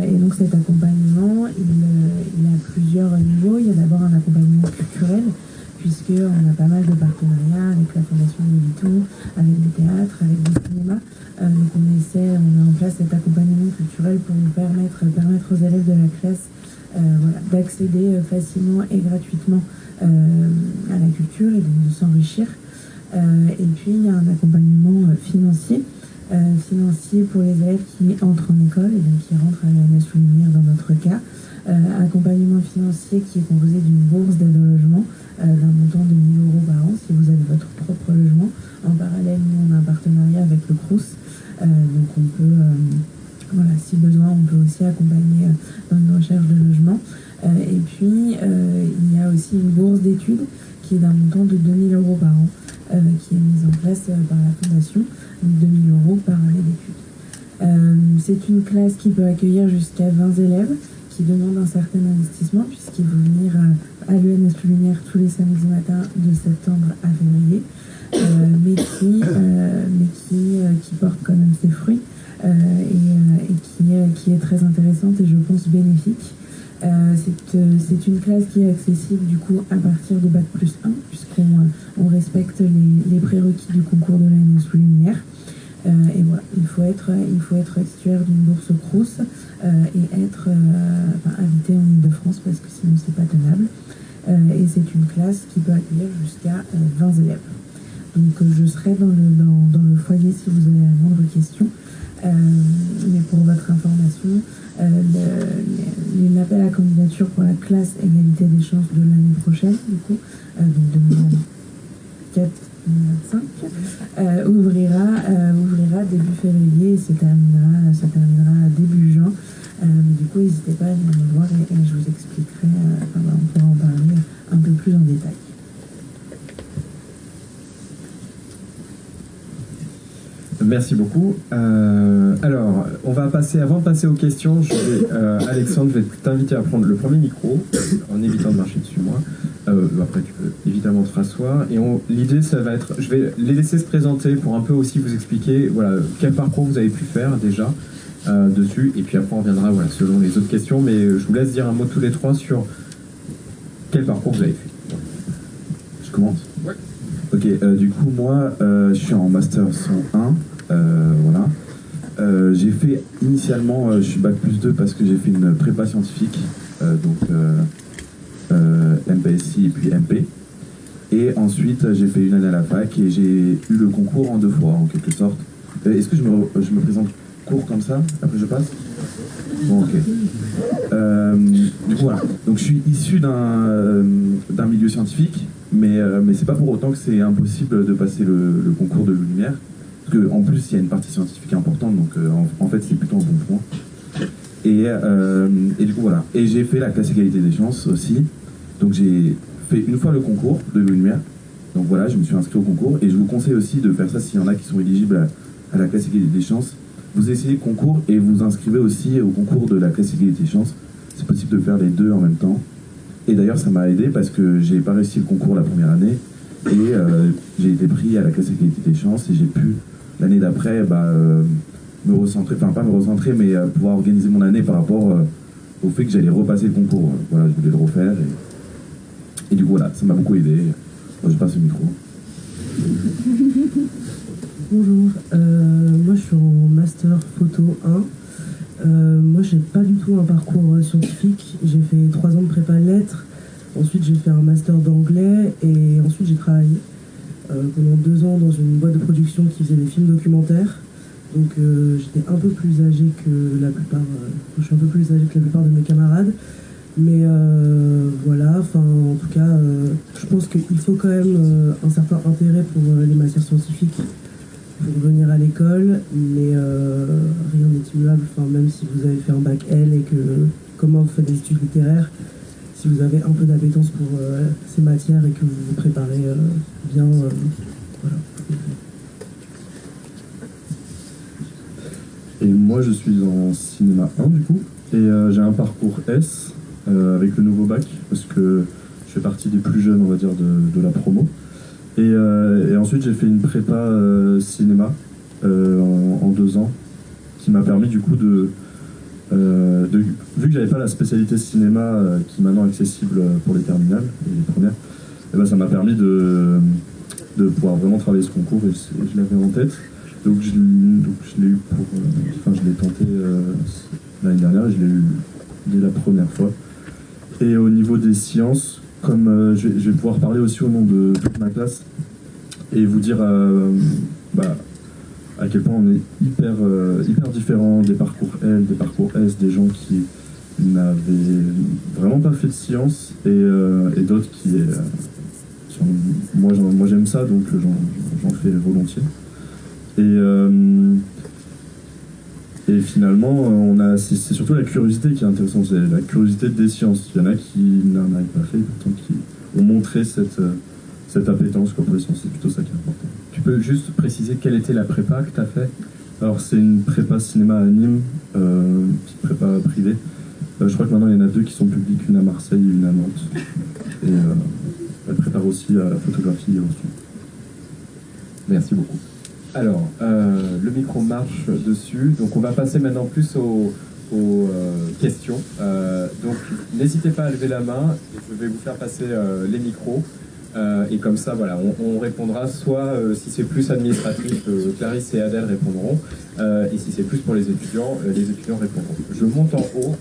Et donc cet accompagnement, il a plusieurs niveaux. Il y a d'abord un accompagnement culturel, puisqu'on a pas mal de partenariats avec la Fondation Louis Vuitton, avec les théâtres, avec le cinéma. Donc on met en place cet accompagnement culturel pour nous permettre aux élèves de la classe d'accéder facilement et gratuitement à la culture et de s'enrichir. Et puis il y a un accompagnement financier pour les élèves qui entrent en école et donc qui rentrent à l'ENS Lumière dans notre cas. Accompagnement financier qui est composé d'une bourse d'aide au logement d'un montant de 1 000 € par an si vous avez votre propre logement. En parallèle, nous on a un partenariat avec le Crous, donc on peut si besoin, on peut aussi accompagner dans une recherche de logement. Et puis, il y a aussi une bourse d'études qui est d'un montant de 2 000 € par an, qui est mise en place par la Fondation, donc 2 000 € par année d'études. C'est une classe qui peut accueillir jusqu'à 20 élèves, qui demande un certain investissement, puisqu'il faut venir à l'ENS Lumière tous les samedis matins de septembre à février, mais qui porte quand même ses fruits. Et qui est très intéressante et je pense bénéfique. C'est une classe qui est accessible du coup à partir de Bac+1, puisqu'on respecte les prérequis du concours de l'ANS Lumière. Et voilà, il faut être titulaire d'une bourse Crous et être habité en Ile-de-France parce que sinon c'est pas tenable. Et c'est une classe qui peut accueillir jusqu'à 20 élèves. Donc je serai dans le foyer si vous avez la moindre question. Mais pour votre information, l'appel à candidature pour la classe égalité des chances de l'année prochaine, du coup, donc 2024-2025, ouvrira début février et ça terminera début juin. Du coup, n'hésitez pas à venir me voir et je vous expliquerai, on pourra en parler un peu plus en détail. Merci beaucoup. Alors, on va passer, avant de passer aux questions, Alexandre, je vais t'inviter à prendre le premier micro, en évitant de marcher dessus moi. Après, tu peux évidemment te rasseoir. Et l'idée, ça va être, je vais les laisser se présenter pour un peu aussi vous expliquer voilà, quel parcours vous avez pu faire déjà dessus. Et puis après, on reviendra voilà, selon les autres questions. Mais je vous laisse dire un mot tous les trois sur quel parcours vous avez fait. Je commence ? Ouais. Ok, du coup, moi, je suis en Master 101. Voilà. J'ai fait initialement, je suis Bac+2 parce que j'ai fait une prépa scientifique, MPSI et puis MP. Et ensuite, j'ai fait une année à la fac et j'ai eu le concours en 2 fois, en quelque sorte. Est-ce que je me présente court comme ça? Après, je passe? Bon, ok. Du coup, voilà. Donc, je suis issu d'un milieu scientifique, mais c'est pas pour autant que c'est impossible de passer le concours de Lumière. Parce qu'en plus, il y a une partie scientifique importante, donc en fait, c'est plutôt un bon point. Et du coup, voilà. Et j'ai fait la classe égalité des chances aussi. Donc, j'ai fait une fois le concours de Lumière. Donc voilà, je me suis inscrit au concours. Et je vous conseille aussi de faire ça s'il y en a qui sont éligibles à la classe égalité des chances. Vous essayez le concours et vous inscrivez aussi au concours de la classe égalité des chances. C'est possible de faire les deux en même temps. Et d'ailleurs, ça m'a aidé parce que j'ai pas réussi le concours la première année. Et j'ai été pris à la classe égalité des chances et j'ai pu, l'année d'après, me recentrer, enfin pas me recentrer, mais pouvoir organiser mon année par rapport au fait que j'allais repasser le concours. Voilà, je voulais le refaire. Et du coup, voilà, ça m'a beaucoup aidé. Moi, je passe le micro. Bonjour, moi je suis en Master Photo 1. Moi, j'ai pas du tout un parcours scientifique. J'ai fait 3 ans de prépa lettres. Ensuite, j'ai fait un master d'anglais et ensuite j'ai travaillé pendant 2 ans dans une boîte de production qui faisait des films documentaires. Donc j'étais un peu plus âgée que la plupart. Je suis un peu plus âgée que la plupart de mes camarades. Mais voilà, en tout cas, je pense qu'il faut quand même un certain intérêt pour les matières scientifiques pour venir à l'école, mais rien n'est immuable. Même si vous avez fait un bac L et que comment vous faites des études littéraires, si vous avez un peu d'appétence pour ces matières et que vous vous préparez bien, voilà. Et moi je suis en cinéma 1 du coup, et j'ai un parcours S avec le nouveau bac, parce que je fais partie des plus jeunes on va dire de la promo. Et ensuite j'ai fait une prépa cinéma en 2 ans, qui m'a permis du coup vu que j'avais pas la spécialité cinéma qui est maintenant accessible pour les terminales et les premières, et ben ça m'a permis de pouvoir vraiment travailler ce concours et je l'avais en tête. Donc je l'ai eu je l'ai tenté l'année dernière et je l'ai eu dès la première fois. Et au niveau des sciences, comme je vais pouvoir parler aussi au nom de toute ma classe et vous dire à quel point on est hyper différents des parcours L, des parcours S, des gens qui n'avaient vraiment pas fait de sciences et d'autres qui moi j'aime ça, donc j'en fais volontiers. Et finalement, c'est surtout la curiosité qui est intéressante, c'est la curiosité des sciences. Il y en a qui n'en avaient pas fait, pourtant qui ont montré cette appétence pour les sciences. C'est plutôt ça qui est important. Tu peux juste préciser quelle était la prépa que tu as fait? Alors c'est une prépa cinéma à Nîmes, une petite prépa privée. Je crois que maintenant il y en a 2 qui sont publiques, une à Marseille et une à Nantes. Et elle prépare aussi à la photographie et au studio. Merci beaucoup. Alors, le micro marche dessus, donc on va passer maintenant plus aux aux questions. Donc n'hésitez pas à lever la main, et je vais vous faire passer les micros. Et comme ça, voilà, on répondra soit si c'est plus administratif, Clarisse et Adèle répondront, et si c'est plus pour les étudiants répondront. Je monte en haut.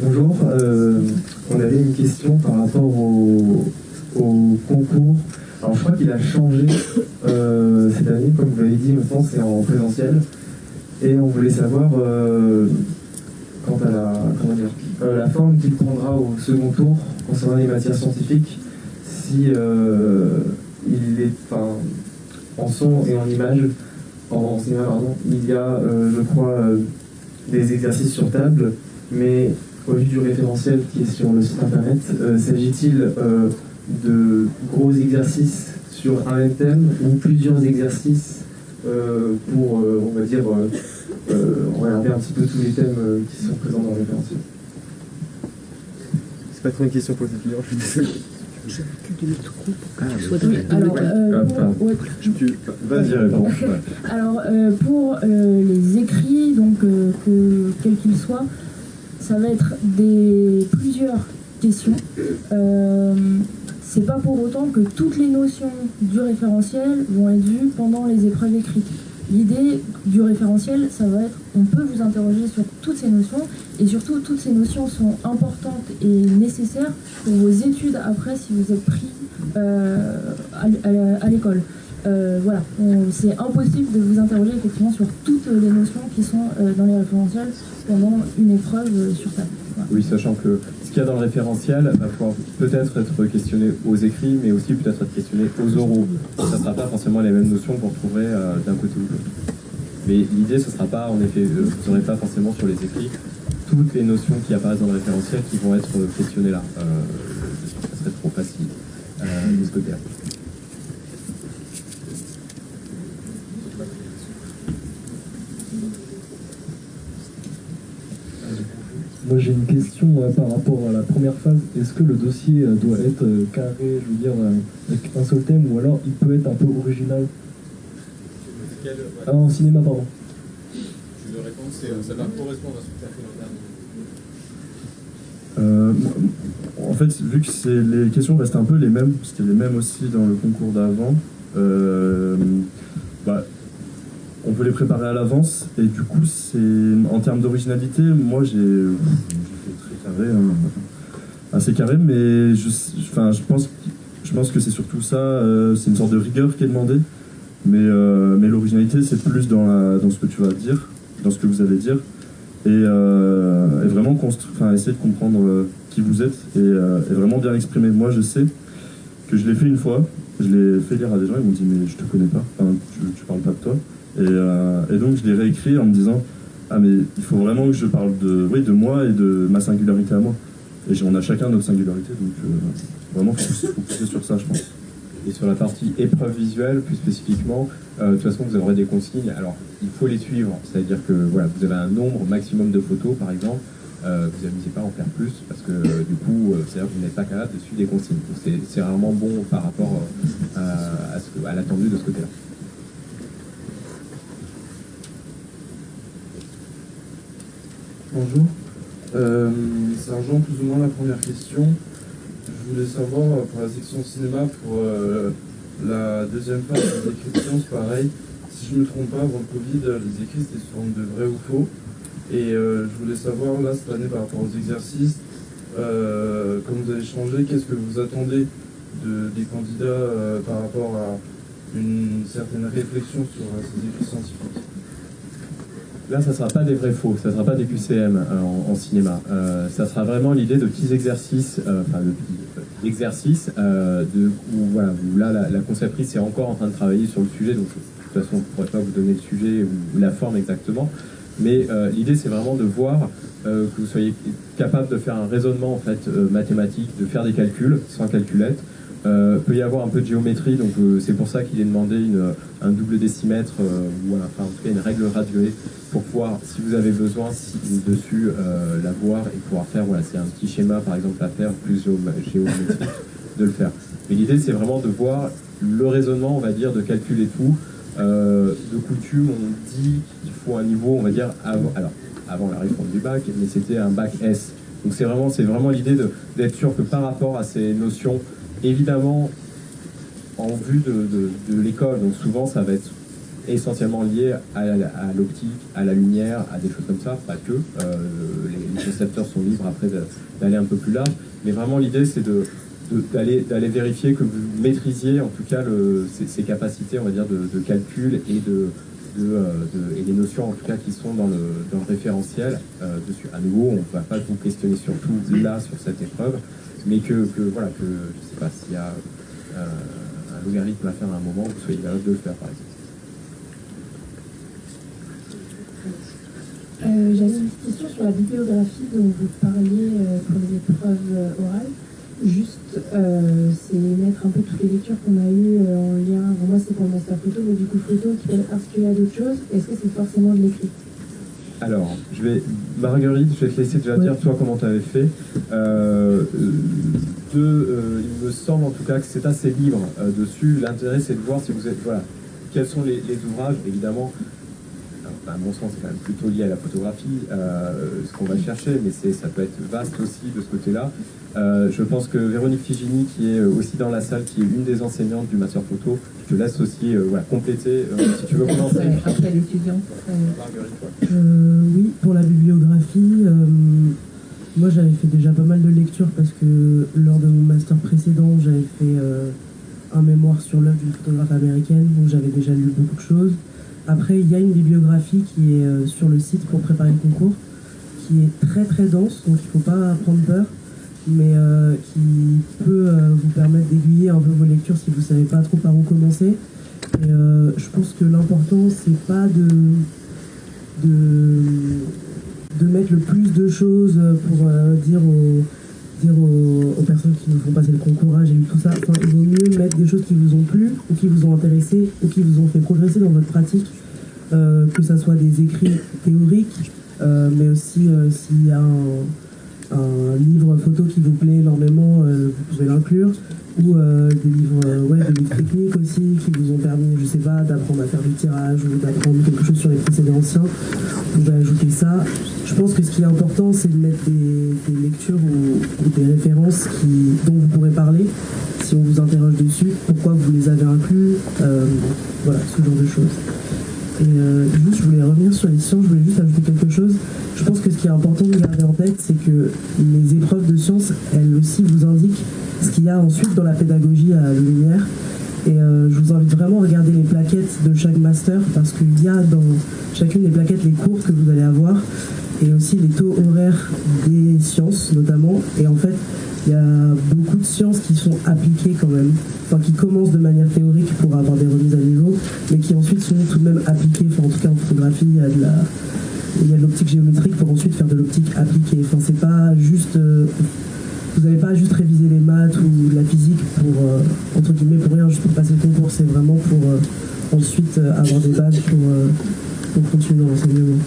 Bonjour, on avait une question par rapport au concours. Alors je crois qu'il a changé cette année, comme vous l'avez dit, maintenant c'est en présentiel. Et on voulait savoir quant à la forme qu'il prendra au second tour concernant les matières scientifiques, si il est en son et en image, en cinéma pardon, il y a je crois des exercices sur table, mais au vu du référentiel qui est sur le site internet, s'agit-il de gros exercices sur un même thème ou plusieurs exercices pour, on va dire, regarder un petit peu tous les thèmes qui sont présents dans le référentiel? C'est pas trop une question pour les étudiants, je suis désolé. Vas-y, réponds. Alors, pour les écrits, donc quels qu'ils soient, ça va être plusieurs questions. C'est pas pour autant que toutes les notions du référentiel vont être vues pendant les épreuves écrites. L'idée du référentiel, ça va être, on peut vous interroger sur toutes ces notions, et surtout, toutes ces notions sont importantes et nécessaires pour vos études après, si vous êtes pris à l'école. Voilà, c'est impossible de vous interroger effectivement sur toutes les notions qui sont dans les référentiels pendant une épreuve sur table. Voilà. Oui, sachant que ce qu'il y a dans le référentiel va pouvoir peut-être être questionné aux écrits, mais aussi peut-être être questionné aux oraux. Ça ne sera pas forcément les mêmes notions qu'on trouverait d'un côté ou de l'autre. Mais l'idée, ce ne sera pas, en effet, vous n'aurez pas forcément sur les écrits toutes les notions qui apparaissent dans le référentiel qui vont être questionnées là. Ça serait trop facile de ce côté-là. Moi j'ai une question par rapport à la première phase. Est-ce que le dossier doit être carré, je veux dire, avec un seul thème, ou alors il peut être un peu original? En cinéma, pardon. Je vais répondre, ça va correspondre à ce que tu as fait l'an dernier. En fait, vu que les questions restent un peu les mêmes, c'était les mêmes aussi dans le concours d'avant, on peut les préparer à l'avance, et du coup, en termes d'originalité, moi j'ai fait très carré, assez carré, mais je pense que c'est surtout ça, c'est une sorte de rigueur qui est demandée, mais l'originalité c'est plus dans ce que tu vas dire, dans ce que vous allez dire, et vraiment essayer de comprendre qui vous êtes, et vraiment bien exprimer. Moi je sais que je l'ai fait une fois, je l'ai fait lire à des gens, ils m'ont dit mais je te connais pas, tu parles pas de toi. Et donc je l'ai réécrit en me disant ah mais il faut vraiment que je parle de moi et de ma singularité à moi, et on a chacun notre singularité, donc vraiment faut pousser sur ça, je pense. Et sur la partie épreuve visuelle plus spécifiquement, de toute façon vous aurez des consignes, alors il faut les suivre, c'est-à-dire que voilà, vous avez un nombre maximum de photos par exemple, vous n'amusez pas à en faire plus parce que du coup c'est-à-dire que vous n'êtes pas capable de suivre des consignes, donc c'est vraiment bon par rapport à l'attendu de ce côté-là. Bonjour, ça rejoint plus ou moins la première question. Je voulais savoir pour la section cinéma, pour la deuxième phase des écrits de sciences, pareil, si je ne me trompe pas, avant le Covid, les écrits c'était sous forme de vrai ou faux, et je voulais savoir là cette année par rapport aux exercices, comme vous avez changé, qu'est-ce que vous attendez des candidats par rapport à une certaine réflexion sur ces écrits scientifiques? Là, ça ne sera pas des vrais faux, ça ne sera pas des QCM en cinéma. Ça sera vraiment l'idée de petits exercices, exercices où là, la conceptrice est encore en train de travailler sur le sujet, donc de toute façon, je ne pourrais pas vous donner le sujet ou la forme exactement. Mais l'idée, c'est vraiment de voir que vous soyez capable de faire un raisonnement en fait, mathématique, de faire des calculs sans calculette, Peut y avoir un peu de géométrie, donc c'est pour ça qu'il est demandé un double décimètre, ou enfin en tout cas une règle graduée, pour pouvoir, si vous avez besoin, si dessus, la voir et pouvoir faire, voilà, c'est un petit schéma par exemple à faire, plus géométrique, de le faire. Mais l'idée c'est vraiment de voir le raisonnement, on va dire, de calcul et tout. De coutume, on dit qu'il faut un niveau, on va dire, avant la réforme du bac, mais c'était un bac S. Donc c'est vraiment l'idée d'être sûr que par rapport à ces notions, évidemment, en vue de l'école, donc souvent ça va être essentiellement lié à l'optique, à la lumière, à des choses comme ça, pas que. Les concepteurs sont libres après d'aller un peu plus large, mais vraiment l'idée c'est d'aller vérifier que vous maîtrisiez en tout cas ces capacités, on va dire, de calcul et et les notions en tout cas qui sont dans le référentiel dessus. À nouveau, on ne va pas vous questionner sur tout là sur cette épreuve, mais voilà, que je sais pas s'il y a un logarithme à faire à un moment, vous soyez capable de le faire par exemple. J'avais une petite question sur la bibliographie dont vous parliez pour les épreuves orales. Juste, c'est mettre un peu toutes les lectures qu'on a eues en lien. Bon, moi, c'est pour le master photo, mais du coup, photo qui peut articuler à d'autres choses. Est-ce que c'est forcément de l'écrit? Alors, Marguerite, je vais te laisser déjà dire toi comment tu avais fait. Il me semble en tout cas que c'est assez libre dessus. L'intérêt, c'est de voir si vous êtes, voilà, quels sont les ouvrages, évidemment. À mon sens, c'est quand même plutôt lié à la photographie, ce qu'on va chercher, mais ça peut être vaste aussi de ce côté-là. Je pense que Véronique Figini, qui est aussi dans la salle, qui est une des enseignantes du master photo, je te laisse aussi compléter, si tu veux commencer. Après l'étudiant. Marguerite, oui, pour la bibliographie, moi j'avais fait déjà pas mal de lectures parce que lors de mon master précédent, j'avais fait un mémoire sur l'œuvre d'une photographe américaine, donc j'avais déjà lu beaucoup de choses. Après, il y a une bibliographie qui est sur le site pour préparer le concours, qui est très très dense, donc il ne faut pas prendre peur, mais qui peut vous permettre d'aiguiller un peu vos lectures si vous ne savez pas trop par où commencer. Et je pense que l'important, c'est pas de mettre le plus de choses pour dire aux personnes qui nous font passer le concours, j'ai lu tout ça. Enfin, il vaut mieux mettre des choses qui vous ont plu, ou qui vous ont intéressé, ou qui vous ont fait progresser dans votre pratique, que ça soit des écrits théoriques, mais aussi s'il y a un livre photo qui vous plaît énormément, vous pouvez l'inclure, ou des livres techniques aussi qui vous ont permis, je sais pas, d'apprendre à faire du tirage ou d'apprendre quelque chose sur les procédés anciens. Vous pouvez ajouter ça. Je pense que ce qui est important, c'est de mettre des lectures ou des références dont vous pourrez parler si on vous interroge dessus, pourquoi vous les avez inclus, voilà, ce genre de choses. Et juste, je voulais revenir sur les sciences, je voulais juste ajouter quelque chose. Je pense que ce qui est important de garder en tête, c'est que les épreuves de sciences, elles aussi vous indiquent ce qu'il y a ensuite dans la pédagogie à la lumière. Et je vous invite vraiment à regarder les plaquettes de chaque master, parce qu'il y a dans chacune des plaquettes les cours que vous allez avoir, et aussi les taux horaires des sciences notamment. Et en fait, il y a beaucoup de sciences qui sont appliquées quand même, enfin qui commencent de manière théorique pour avoir des remises à niveau, mais qui ensuite sont tout de même appliquées. Enfin, en tout cas en photographie, il y a de l'optique géométrique pour ensuite faire de l'optique appliquée. Enfin, c'est pas juste... vous n'allez pas juste réviser les maths ou la physique pour, entre guillemets, pour rien, juste pour passer le concours. C'est vraiment pour ensuite avoir des bases pour continuer dans l'enseignement.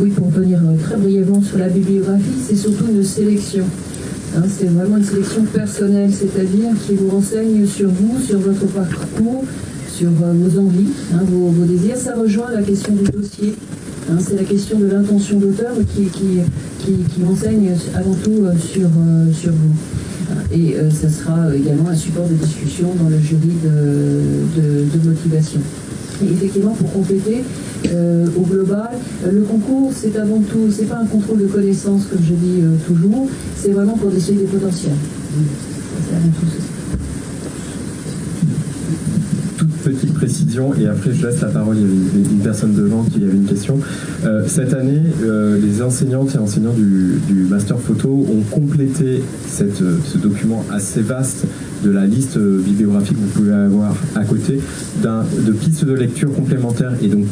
Oui, pour revenir très brièvement sur la bibliographie, c'est surtout une sélection. C'est vraiment une sélection personnelle, c'est-à-dire qui vous renseigne sur vous, sur votre parcours, sur vos envies, vos désirs. Ça rejoint la question du dossier. C'est la question de l'intention d'auteur qui renseigne avant tout sur vous. Et ça sera également un support de discussion dans le jury de motivation. Et effectivement, pour compléter, au global, le concours, c'est avant tout, c'est pas un contrôle de connaissances, comme je dis toujours, c'est vraiment pour déceler des potentiels. C'est avant tout ça. Toute petite précision, et après je laisse la parole, il y avait une personne devant qui avait une question. Cette année, les enseignantes et enseignants du Master Photo ont complété ce document assez vaste de la liste bibliographique que vous pouvez avoir à côté de pistes de lecture complémentaires et donc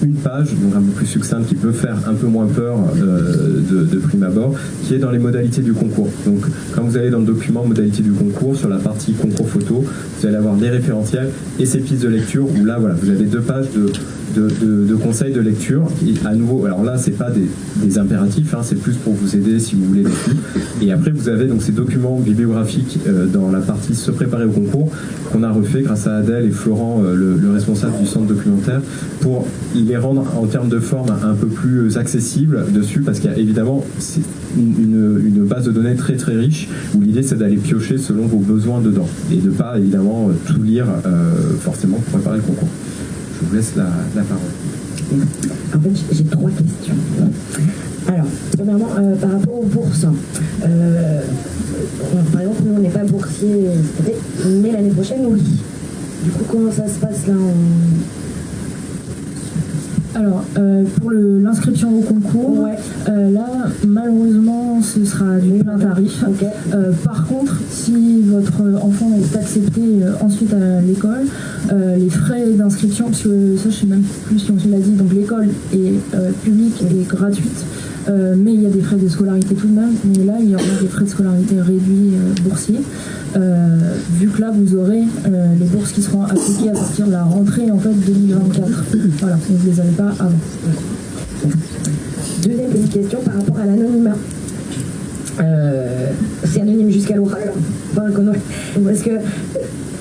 une page, donc un peu plus succincte, qui peut faire un peu moins peur de prime abord, qui est dans les modalités du concours. Donc quand vous allez dans le document modalités du concours, sur la partie concours photo, vous allez avoir les référentiels et ces pistes de lecture où là voilà, vous avez 2 pages de conseils de lecture. Et à nouveau, alors là c'est pas des impératifs, hein, c'est plus pour vous aider si vous voulez les suivre. Et après vous avez donc ces documents bibliographiques dans la partie se préparer au concours qu'on a refait grâce à Adèle et Florent, le responsable du centre documentaire, pour les rendre en termes de forme un peu plus accessibles dessus, parce qu'il y a évidemment c'est une base de données très très riche où l'idée c'est d'aller piocher selon vos besoins dedans et de pas évidemment tout lire forcément pour préparer le concours. Je vous laisse la parole. En fait, j'ai 3 questions. Alors, premièrement, par rapport aux bourses, par exemple, nous on n'est pas boursier cette année, mais l'année prochaine, oui. Du coup, comment ça se passe là Alors, pour l'inscription au concours, là, malheureusement, ce sera du plein tarif. Okay. Par contre, si votre enfant est accepté ensuite à l'école, les frais d'inscription, parce que ça, je ne sais même plus si on se l'a dit, donc l'école est publique et gratuite, mais il y a des frais de scolarité tout de même. Mais là, il y aura des frais de scolarité réduits boursiers. Vu que là vous aurez les bourses qui seront appliquées à partir de la rentrée en fait 2024. Voilà, vous ne les avez pas avant. Deuxième question par rapport à l'anonymat. C'est anonyme jusqu'à l'oral. Parce que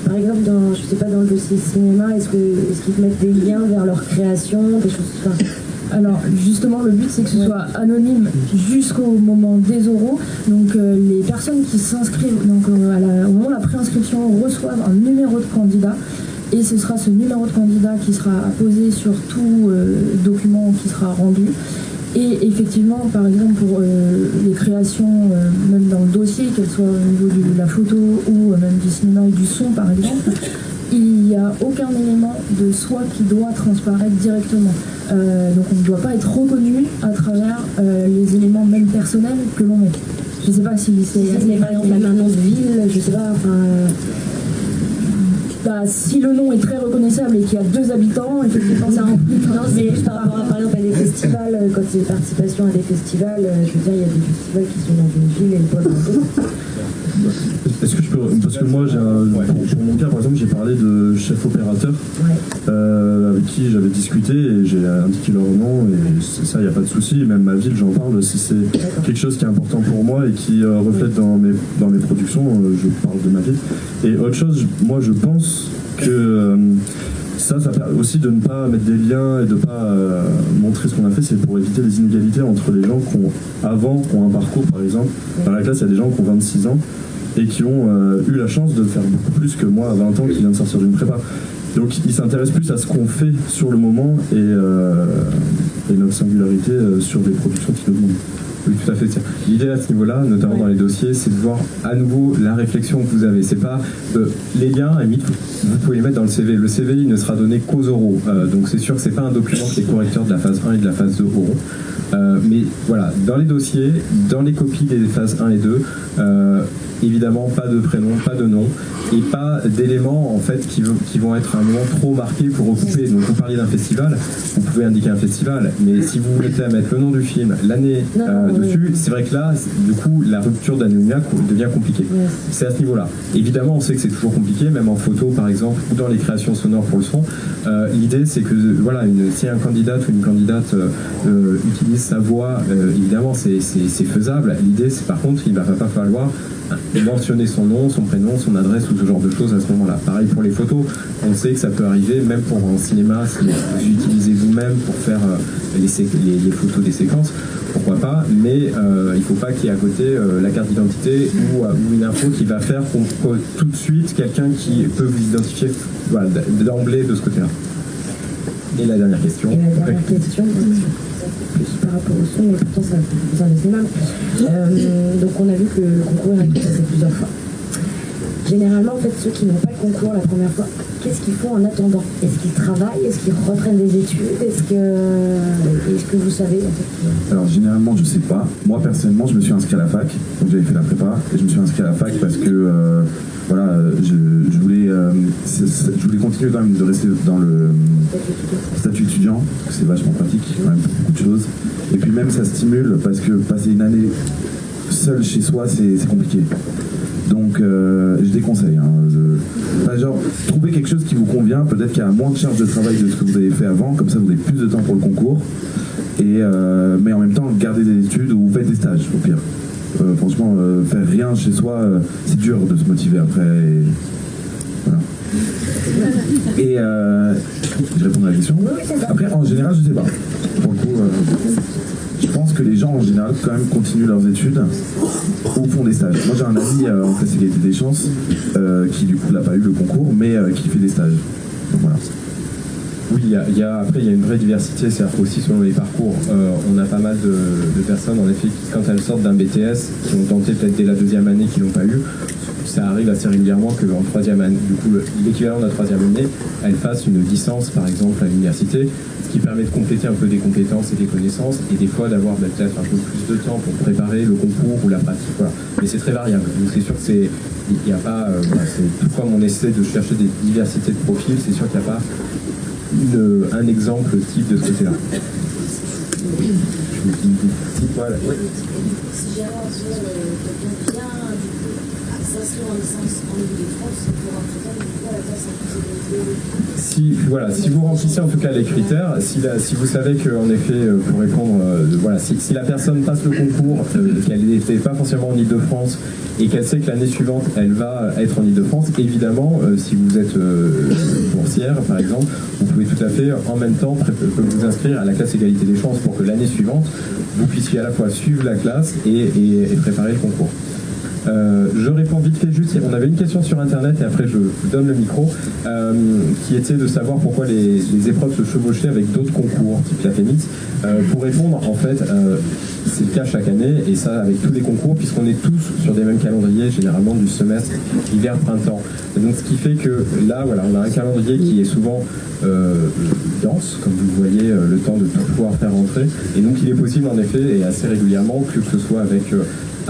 par exemple dans le dossier cinéma, est-ce qu'ils mettent des liens vers leur création, des choses comme ça? Alors justement le but c'est que ce soit anonyme jusqu'au moment des oraux. Donc les personnes qui s'inscrivent au moment de la préinscription reçoivent un numéro de candidat et ce sera ce numéro de candidat qui sera apposé sur tout document qui sera rendu. Et effectivement, par exemple, pour les créations, même dans le dossier, qu'elles soient au niveau de la photo ou même du cinéma et du son par exemple, il n'y a aucun élément de soi qui doit transparaître directement. Donc on ne doit pas être reconnu à travers les éléments même personnels que l'on met. Je ne sais pas si c'est par exemple la main de ville, je ne sais pas, si le nom est très reconnaissable et qu'il y a 2 habitants, effectivement ça en plus. Non, c'est juste par rapport à, par exemple, à des festivals, quand c'est participation à des festivals, je veux dire, il y a des festivals qui sont dans une ville et pas dans d'autres. Est-ce que je peux... Parce que moi, pour mon cas, par exemple, j'ai parlé de chef opérateur avec qui j'avais discuté et j'ai indiqué leur nom et ça, il n'y a pas de souci. Même ma ville, j'en parle. Si c'est quelque chose qui est important pour moi et qui reflète dans mes productions, je parle de ma ville. Et autre chose, moi, je pense que ça permet aussi de ne pas mettre des liens et de ne pas montrer ce qu'on a fait, c'est pour éviter les inégalités entre les gens qui ont un parcours, par exemple. Dans la classe, il y a des gens qui ont 26 ans et qui ont eu la chance de faire beaucoup plus que moi à 20 ans qui vient de sortir d'une prépa. Donc ils s'intéressent plus à ce qu'on fait sur le moment et notre singularité sur des productions qui nous demandent. Oui, tout à fait. L'idée à ce niveau-là, notamment dans les dossiers, c'est de voir à nouveau la réflexion que vous avez. C'est pas les liens, à limite, vous pouvez les mettre dans le CV. Le CV, il ne sera donné qu'aux oraux. Donc c'est sûr que c'est pas un document qui est correcteur de la phase 1 et de la phase 2 oraux. Mais voilà, dans les dossiers, dans les copies des phases 1 et 2, évidemment pas de prénom, pas de nom et pas d'éléments en fait qui vont être à un moment trop marqués pour recouper. Donc vous parliez d'un festival, vous pouvez indiquer un festival, mais si vous mettez à mettre le nom du film, l'année dessus, c'est vrai que là, du coup, la rupture d'anonymat devient compliquée. C'est à ce niveau-là. Évidemment, on sait que c'est toujours compliqué, même en photo par exemple, ou dans les créations sonores pour le son. L'idée, c'est que voilà, si un candidat ou une candidate utilise sa voix, évidemment, c'est faisable. L'idée, c'est par contre, il ne va pas falloir mentionner son nom, son prénom, son adresse ou ce genre de choses à ce moment-là. Pareil pour les photos, on sait que ça peut arriver, même pour un cinéma, si vous utilisez vous-même pour faire les photos des séquences, pourquoi pas, mais il ne faut pas qu'il y ait à côté la carte d'identité ou une info qui va faire qu'on tout de suite quelqu'un qui peut vous identifier d'emblée de ce côté-là. Et la dernière question. Plus par rapport au son, mais pourtant ça concerne les cinémas. Donc on a vu que le concours est passé plusieurs fois. Généralement, en fait, ceux qui n'ont pas le concours la première fois, qu'est-ce qu'ils font en attendant? Est-ce qu'ils travaillent? Est-ce qu'ils reprennent des études? Est-ce que vous savez en fait? Alors généralement, je sais pas. Moi personnellement, je me suis inscrit à la fac, donc j'avais fait la prépa, et je me suis inscrit à la fac parce que voilà, je voulais continuer quand même de rester dans le statut étudiant, parce que c'est vachement pratique, quand même beaucoup de choses. Et puis même ça stimule, parce que passer une année seul chez soi, c'est compliqué. Donc je déconseille. Genre, trouvez quelque chose qui vous convient, peut-être qu'il y a moins de charge de travail de ce que vous avez fait avant, comme ça vous avez plus de temps pour le concours. Mais en même temps, gardez des études ou faites des stages, au pire. Franchement, faire rien chez soi, c'est dur de se motiver après. Et je réponds à la question. Après, en général, je sais pas. Pour le coup, je pense que les gens, en général, quand même, continuent leurs études ou font des stages. Moi, j'ai un ami en classe égalité des chances qui, du coup, n'a pas eu le concours, mais qui fait des stages. Donc voilà. Oui, après, il y a une vraie diversité, c'est-à-dire aussi selon les parcours. On a pas mal de personnes, en effet, qui, quand elles sortent d'un BTS, qui ont tenté peut-être dès la deuxième année, qui n'ont pas eu. Ça arrive assez régulièrement qu'en troisième année, du coup, l'équivalent de la troisième année, elles fassent une licence, par exemple, à l'université, ce qui permet de compléter un peu des compétences et des connaissances, et des fois d'avoir peut-être un peu plus de temps pour préparer le concours ou la pratique. Voilà. Mais c'est très variable. Donc c'est sûr que il n'y a pas, c'est tout comme on essaie de chercher des diversités de profils, c'est sûr qu'il n'y a pas un exemple type de ce côté-là. Voilà. Oui. Si jamais en fait, quelqu'un vient s'inscrire en licence en Ile-de-France, pour un total, du coup, à la place, si vous remplissez en tout cas les critères, si vous savez qu'en effet, pour répondre, si la personne passe le concours, qu'elle n'était pas forcément en Ile-de-France et qu'elle sait que l'année suivante elle va être en Ile-de-France, évidemment, si vous êtes boursière par exemple, vous pouvez tout à fait en même temps vous inscrire à la classe égalité des chances pour que l'année suivante vous puissiez à la fois suivre la classe et préparer le concours. Je réponds vite fait juste, on avait une question sur internet et après je vous donne le micro, qui était de savoir pourquoi les épreuves se chevauchaient avec d'autres concours, type la FEMIS. Pour répondre, en fait, c'est le cas chaque année, et ça avec tous les concours, puisqu'on est tous sur des mêmes calendriers, généralement du semestre hiver-printemps. Donc ce qui fait que là, voilà, on a un calendrier qui est souvent dense, comme vous le voyez, le temps de tout pouvoir faire rentrer, et donc il est possible en effet, et assez régulièrement, que ce soit avec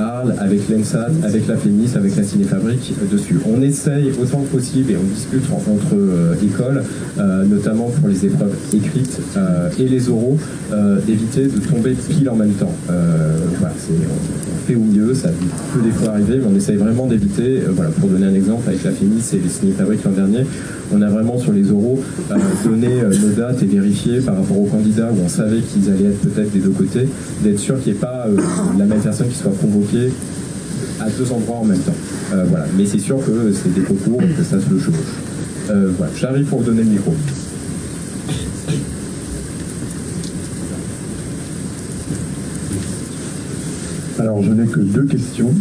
Arles, avec l'ENSAT, avec la FEMIS, avec la Cinéfabrique dessus. On essaye autant que possible et on discute entre écoles, notamment pour les épreuves écrites et les oraux, d'éviter de tomber pile en même temps. Voilà, on fait au mieux, ça peut des fois arriver, mais on essaye vraiment d'éviter. Voilà, pour donner un exemple, avec la FEMIS et les Cinéfabriques l'an dernier, on a vraiment sur les oraux donné nos dates et vérifié par rapport aux candidats où on savait qu'ils allaient être peut-être des deux côtés, d'être sûr qu'il n'y ait pas la même personne qui soit convoquée à deux endroits en même temps. Voilà. Mais c'est sûr que c'est des concours et que ça se le chevauche. Voilà. J'arrive pour vous donner le micro. Alors je n'ai que deux questions.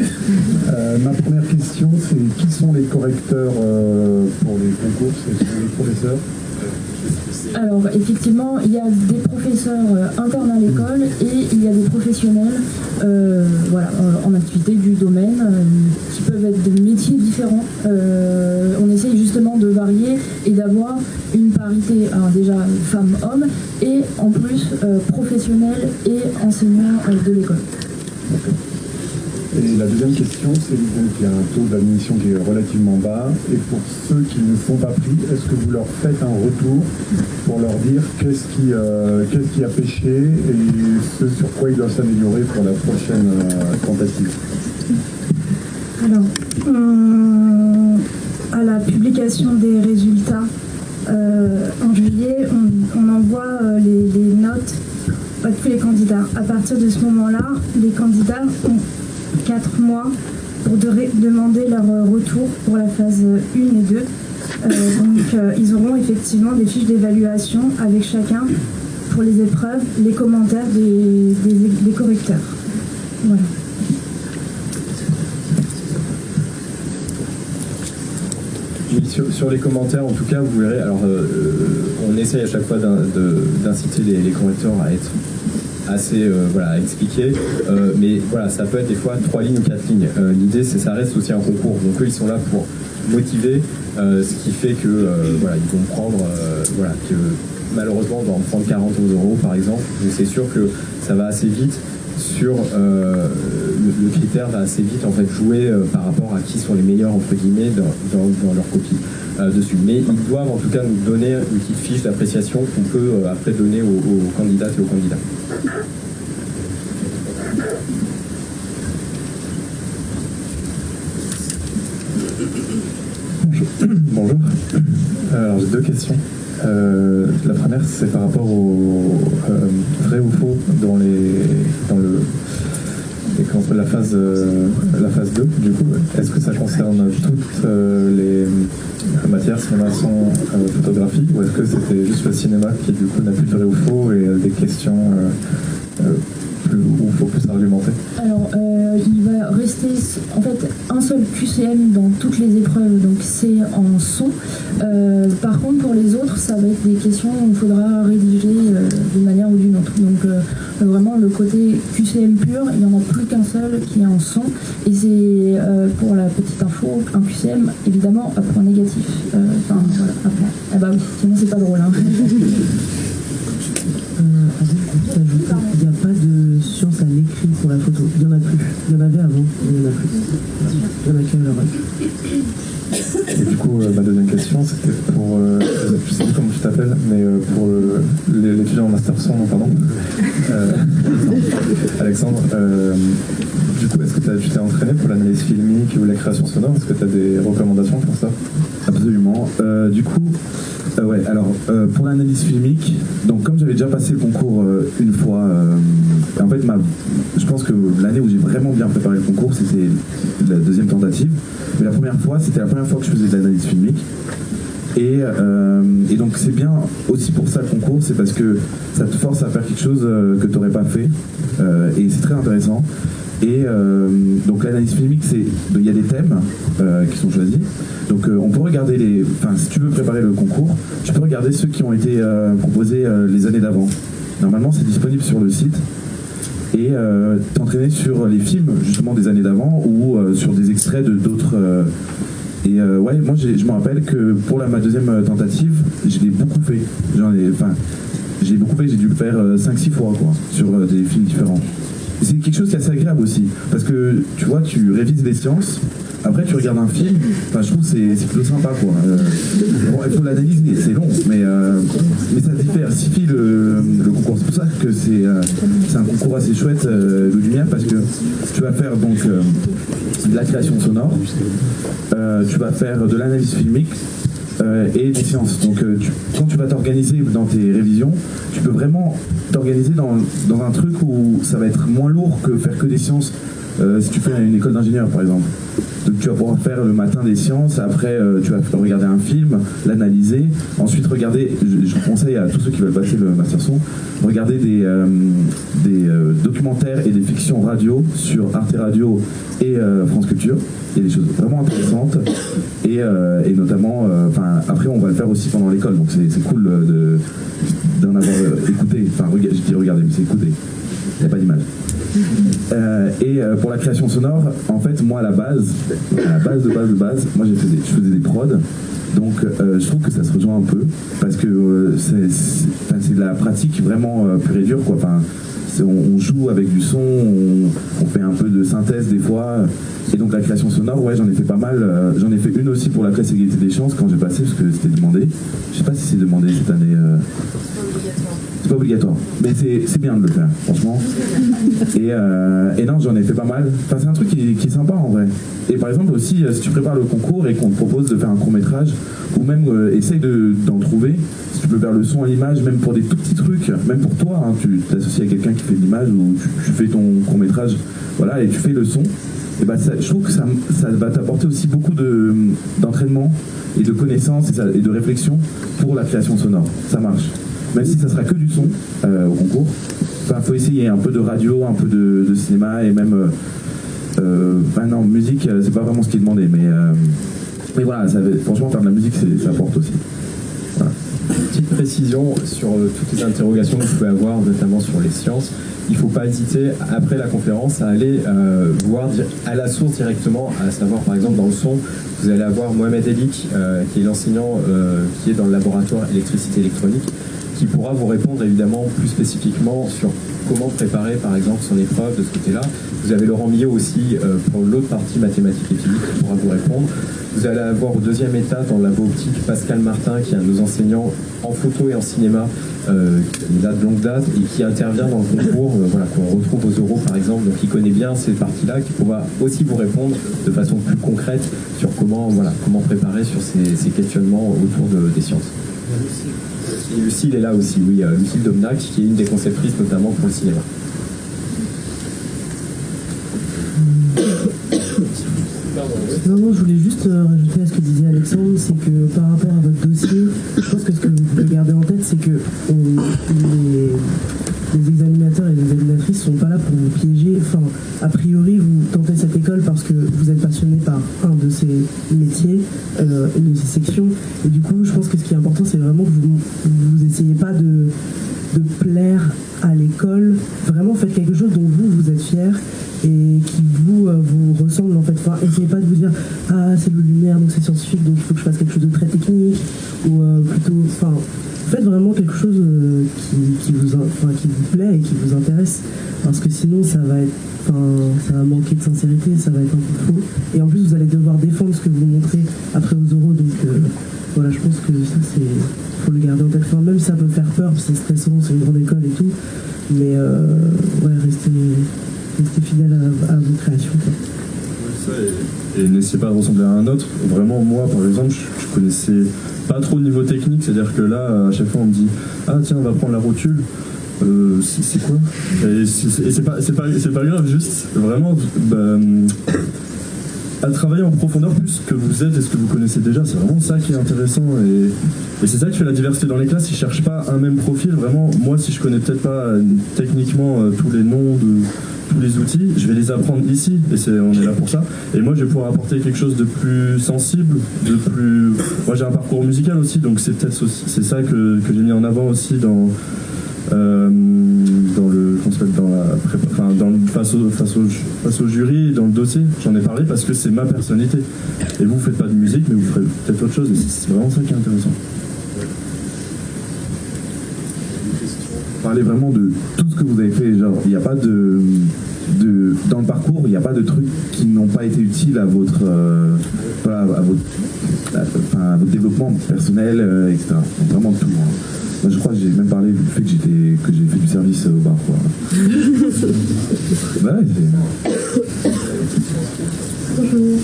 Ma première question, c'est qui sont les correcteurs pour les concours? Ce sont les professeurs? Alors effectivement, il y a des professeurs internes à l'école et il y a des professionnels en activité du domaine qui peuvent être de métiers différents. On essaye justement de varier et d'avoir une parité, déjà femmes-hommes et en plus professionnels et enseignants de l'école. Et la deuxième question, c'est qu'il y a un taux d'admission qui est relativement bas. Et pour ceux qui ne sont pas pris, est-ce que vous leur faites un retour pour leur dire qu'est-ce qui a péché et ce sur quoi ils doivent s'améliorer pour la prochaine tentative? Alors, à la publication des résultats en juillet, on envoie les notes à tous les candidats. À partir de ce moment-là, les candidats ont 4 mois pour demander leur retour pour la phase 1 et 2. Ils auront effectivement des fiches d'évaluation avec chacun pour les épreuves, les commentaires des correcteurs. Voilà. Sur les commentaires, en tout cas, vous verrez, alors on essaye à chaque fois d'inciter les correcteurs à être assez à expliquer, mais voilà, ça peut être des fois 3 lignes ou 4 lignes. L'idée, c'est ça reste aussi un concours, donc eux, ils sont là pour motiver, ce qui fait que ils vont prendre, que malheureusement, on va en prendre 40 € par exemple, donc c'est sûr que ça va assez vite. sur le critère va assez vite en fait jouer par rapport à qui sont les meilleurs entre guillemets dans leur copie dessus. Mais ils doivent en tout cas nous donner une petite fiche d'appréciation qu'on peut après donner aux candidates et aux candidats. Bonjour. Alors j'ai deux questions. La première c'est par rapport au vrai ou faux dans la phase 2 du coup. Est-ce que ça concerne toutes les matières, cinéma, son, photographie, ou est-ce que c'était juste le cinéma qui du coup n'a plus de vrai ou faux et des questions où il faut plus argumenter? Alors, il va rester en fait un seul QCM dans toutes les épreuves, donc c'est en son. Par contre, pour les autres, ça va être des questions où il faudra rédiger d'une manière ou d'une autre. Donc, vraiment, le côté QCM pur, il n'y en a plus qu'un seul qui est en son. Et c'est, pour la petite info, un QCM, évidemment, à point négatif. Enfin, voilà, à point. Ah bah oui, sinon c'est pas drôle. Hein. Il n'y a pas de science à l'écrit pour la photo. Il n'y en a plus. Il y en avait avant, mais il n'y en a plus. Il y en a qu'à l'heure. Et du coup, ma deuxième question, c'était pour, je sais plus comment tu t'appelles, mais pour l'étudiant en master son, pardon, Alexandre, du coup, est-ce que tu t'es entraîné pour l'analyse filmique ou la création sonore? Est-ce que tu as des recommandations pour ça? Absolument. Du coup, ouais, alors, pour l'analyse filmique, donc comme j'avais déjà passé le concours une fois, en fait, je pense que l'année où j'ai vraiment bien préparé le concours, c'était la deuxième tentative. Mais la première fois, c'était la première fois que je faisais de l'analyse filmique. Et donc c'est bien aussi pour ça le concours, c'est parce que ça te force à faire quelque chose que tu n'aurais pas fait. Et c'est très intéressant. Et donc l'analyse filmique, il y a des thèmes qui sont choisis. Donc on peut regarder si tu veux préparer le concours, tu peux regarder ceux qui ont été proposés les années d'avant. Normalement c'est disponible sur le site. Et t'entraîner sur les films justement des années d'avant ou sur des extraits de d'autres. Ouais, moi je me rappelle que pour ma deuxième tentative, je l'ai beaucoup fait. J'ai beaucoup fait, j'ai dû le faire 5-6 fois quoi, sur des films différents. Et c'est quelque chose qui est assez agréable aussi, parce que tu vois, tu révises les sciences, après tu regardes un film, je trouve que c'est plutôt sympa quoi. Bon, il faut l'analyser, c'est long, mais ça diversifie le concours. C'est pour ça que c'est un concours assez chouette de lumière, parce que tu vas faire donc de la création sonore, tu vas faire de l'analyse filmique, et des sciences. Donc quand tu vas t'organiser dans tes révisions, tu peux vraiment t'organiser dans un truc où ça va être moins lourd que faire que des sciences. Si tu fais une école d'ingénieur par exemple, donc tu vas pouvoir faire le matin des sciences, après tu vas regarder un film, l'analyser, ensuite regarder, je vous conseille à tous ceux qui veulent passer le master son, regarder des documentaires et des fictions radio sur Arte Radio et France Culture. Il y a des choses vraiment intéressantes et notamment, après on va le faire aussi pendant l'école, donc c'est cool d'en avoir écouté, je dis regarder, mais c'est écouter, il n'y a pas d'image. Et pour la création sonore, en fait, moi à la base, moi je faisais des prods, donc je trouve que ça se rejoint un peu, parce que c'est de la pratique vraiment pure et dure, quoi. On joue avec du son, on fait un peu de synthèse des fois, et donc la création sonore, ouais, j'en ai fait pas mal. J'en ai fait une aussi pour la presse égalité des chances quand j'ai passé, parce que c'était demandé. Je sais pas si c'est demandé cette année. C'est pas obligatoire, mais c'est bien de le faire, franchement. Et non, j'en ai fait pas mal. C'est un truc qui est sympa en vrai. Et par exemple aussi, si tu prépares le concours et qu'on te propose de faire un court-métrage, ou même essaye d'en trouver, si tu peux faire le son à l'image, même pour des tout petits trucs, même pour toi, hein, tu t'associes à quelqu'un qui fait l'image, ou tu fais ton court-métrage, voilà, et tu fais le son. Et je trouve que ça va t'apporter aussi beaucoup d'entraînement et de connaissances et de réflexion pour la création sonore. Ça marche. Même si ça sera que du son au concours. Faut essayer un peu de radio, un peu de cinéma et même non, musique, c'est pas vraiment ce qui est demandé, mais voilà, franchement faire de la musique ça apporte aussi. Voilà. Petite précision sur toutes les interrogations que vous pouvez avoir, notamment sur les sciences. Il ne faut pas hésiter, après la conférence, à aller voir à la source directement, à savoir par exemple dans le son, vous allez avoir Mohamed Elik, qui est l'enseignant qui est dans le laboratoire électricité électronique, qui pourra vous répondre évidemment plus spécifiquement sur comment préparer par exemple son épreuve de ce côté-là. Vous avez Laurent Millot aussi pour l'autre partie mathématiques et physique qui pourra vous répondre. Vous allez avoir au deuxième état dans le labo optique Pascal Martin qui est un de nos enseignants en photo et en cinéma qui est là de longue date et qui intervient dans le concours, qu'on retrouve aux oraux par exemple, donc qui connaît bien ces parties-là, qui pourra aussi vous répondre de façon plus concrète sur comment préparer sur ces questionnements autour des sciences. Et Lucille est là aussi, oui, Lucille Domnac, qui est une des conceptrices notamment pour le cinéma. Non, je voulais juste rajouter à ce que disait Alexandre, c'est que par rapport à votre dossier, je pense que ce que vous pouvez garder en tête, c'est que les examinateurs et les examinatrices sont pas là pour vous piéger. Enfin, a priori, vous tentez cette école parce que vous êtes passionné par un de ces métiers, une de ces sections. Et du coup, je pense que ce qui est important, c'est vraiment que vous essayez pas de plaire à l'école. Vraiment, faites quelque chose dont vous êtes fier et qui vous ressemble en fait. Enfin, essayez pas de vous dire c'est le lumière donc c'est scientifique donc il faut que je fasse quelque chose de très technique ou plutôt. Enfin, faites vraiment quelque chose qui vous plaît et qui vous intéresse parce que sinon ça va manquer de sincérité, ça va être un peu faux et en plus vous allez devoir défendre ce que vous montrez après aux oraux donc voilà, je pense que ça faut le garder en tête. Enfin, même si ça peut faire peur, c'est stressant, c'est une grande école et tout, mais restez fidèle à vos créations. Et n'essayez pas de ressembler à un autre. Vraiment, moi, par exemple, je connaissais pas trop le niveau technique, c'est-à-dire que là, à chaque fois, on me dit tiens, on va prendre la rotule. C'est quoi? Et c'est pas grave, juste vraiment à travailler en profondeur plus que vous êtes et ce que vous connaissez déjà, c'est vraiment ça qui est intéressant et c'est ça qui fait la diversité dans les classes. Ils cherchent pas un même profil. Vraiment, moi, si je connais peut-être pas techniquement tous les noms de tous les outils, je vais les apprendre ici et on est là pour ça. Et moi, je vais pouvoir apporter quelque chose de plus sensible, de plus. Moi, j'ai un parcours musical aussi, donc c'est peut-être c'est ça que j'ai mis en avant aussi dans face au jury, dans le dossier, j'en ai parlé parce que c'est ma personnalité. Et vous faites pas de musique, mais vous ferez peut-être autre chose. Et c'est vraiment ça qui est intéressant. Parlez vraiment de tout ce que vous avez fait. Genre, il n'y a pas dans le parcours, il n'y a pas de trucs qui n'ont pas été utiles à votre développement personnel, etc. Donc vraiment tout. Hein. Moi, je crois que j'ai même parlé du fait que j'ai fait du service au bar, quoi. Bonjour.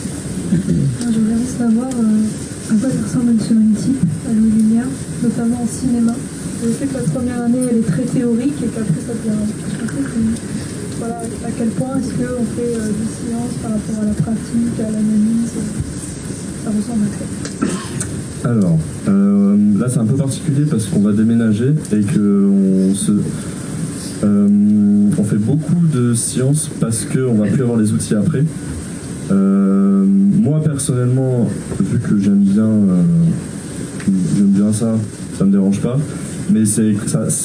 Je voudrais savoir à quoi ça ressemble une semaine type à Louis Lumière, notamment en cinéma. Je sais que la première année elle est très théorique et qu'après ça devient un peu plus pratique. Voilà, à quel point est-ce qu'on fait des sciences par rapport à la pratique, à l'analyse, ça ressemble à quoi? Alors, là c'est un peu particulier parce qu'on va déménager et qu'on on fait beaucoup de sciences parce qu'on va plus avoir les outils après. Moi personnellement, vu que j'aime bien ça me dérange pas. Mais c'est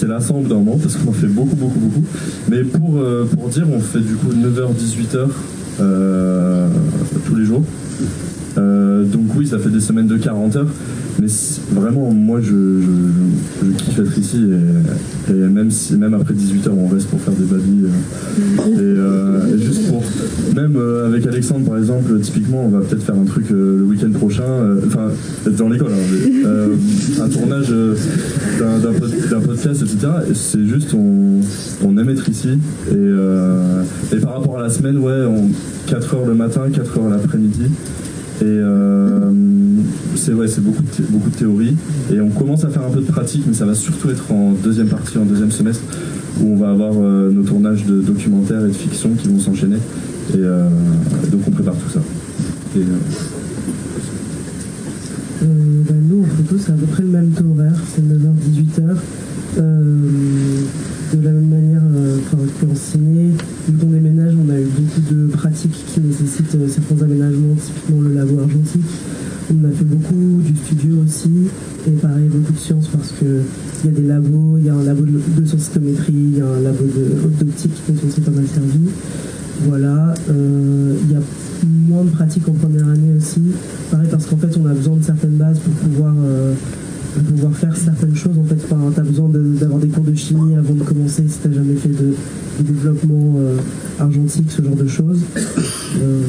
lassant au bout d'un moment parce qu'on en fait beaucoup. Mais pour dire, on fait du coup 9h-18h tous les jours. Donc oui, ça fait des semaines de 40 heures. Mais vraiment, moi, je kiffe être ici. Et même après 18h, on reste pour faire des babilles. Et juste pour... Même avec Alexandre, par exemple, typiquement, on va peut-être faire un truc le week-end prochain. Enfin, dans l'école. Un tournage d'un podcast, etc. Et c'est juste, on aime être ici. Et par rapport à la semaine, 4h le matin, 4h l'après-midi. Et c'est beaucoup de théorie et on commence à faire un peu de pratique, mais ça va surtout être en deuxième partie, en deuxième semestre, où on va avoir nos tournages de documentaires et de fiction qui vont s'enchaîner et donc on prépare tout ça. Nous en photo c'est à peu près le même taux horaire, c'est 9h-18h. De la même manière qu'en ciné, vu qu'on déménage, on a eu beaucoup de pratiques qui nécessitent certains aménagements, typiquement le labo argentique. On a fait beaucoup du studio aussi, et pareil, beaucoup de sciences parce qu'il y a des labos, il y a un labo de sensitométrie, il y a un labo d'optique qui sont aussi pas mal servis. Voilà, il y a moins de pratiques en première année aussi, pareil parce qu'en fait on a besoin de certaines bases pour pouvoir pouvoir faire certaines choses. En fait, tu as besoin d'avoir des cours de chimie avant de commencer si tu n'as jamais fait de développement argentique, ce genre de choses.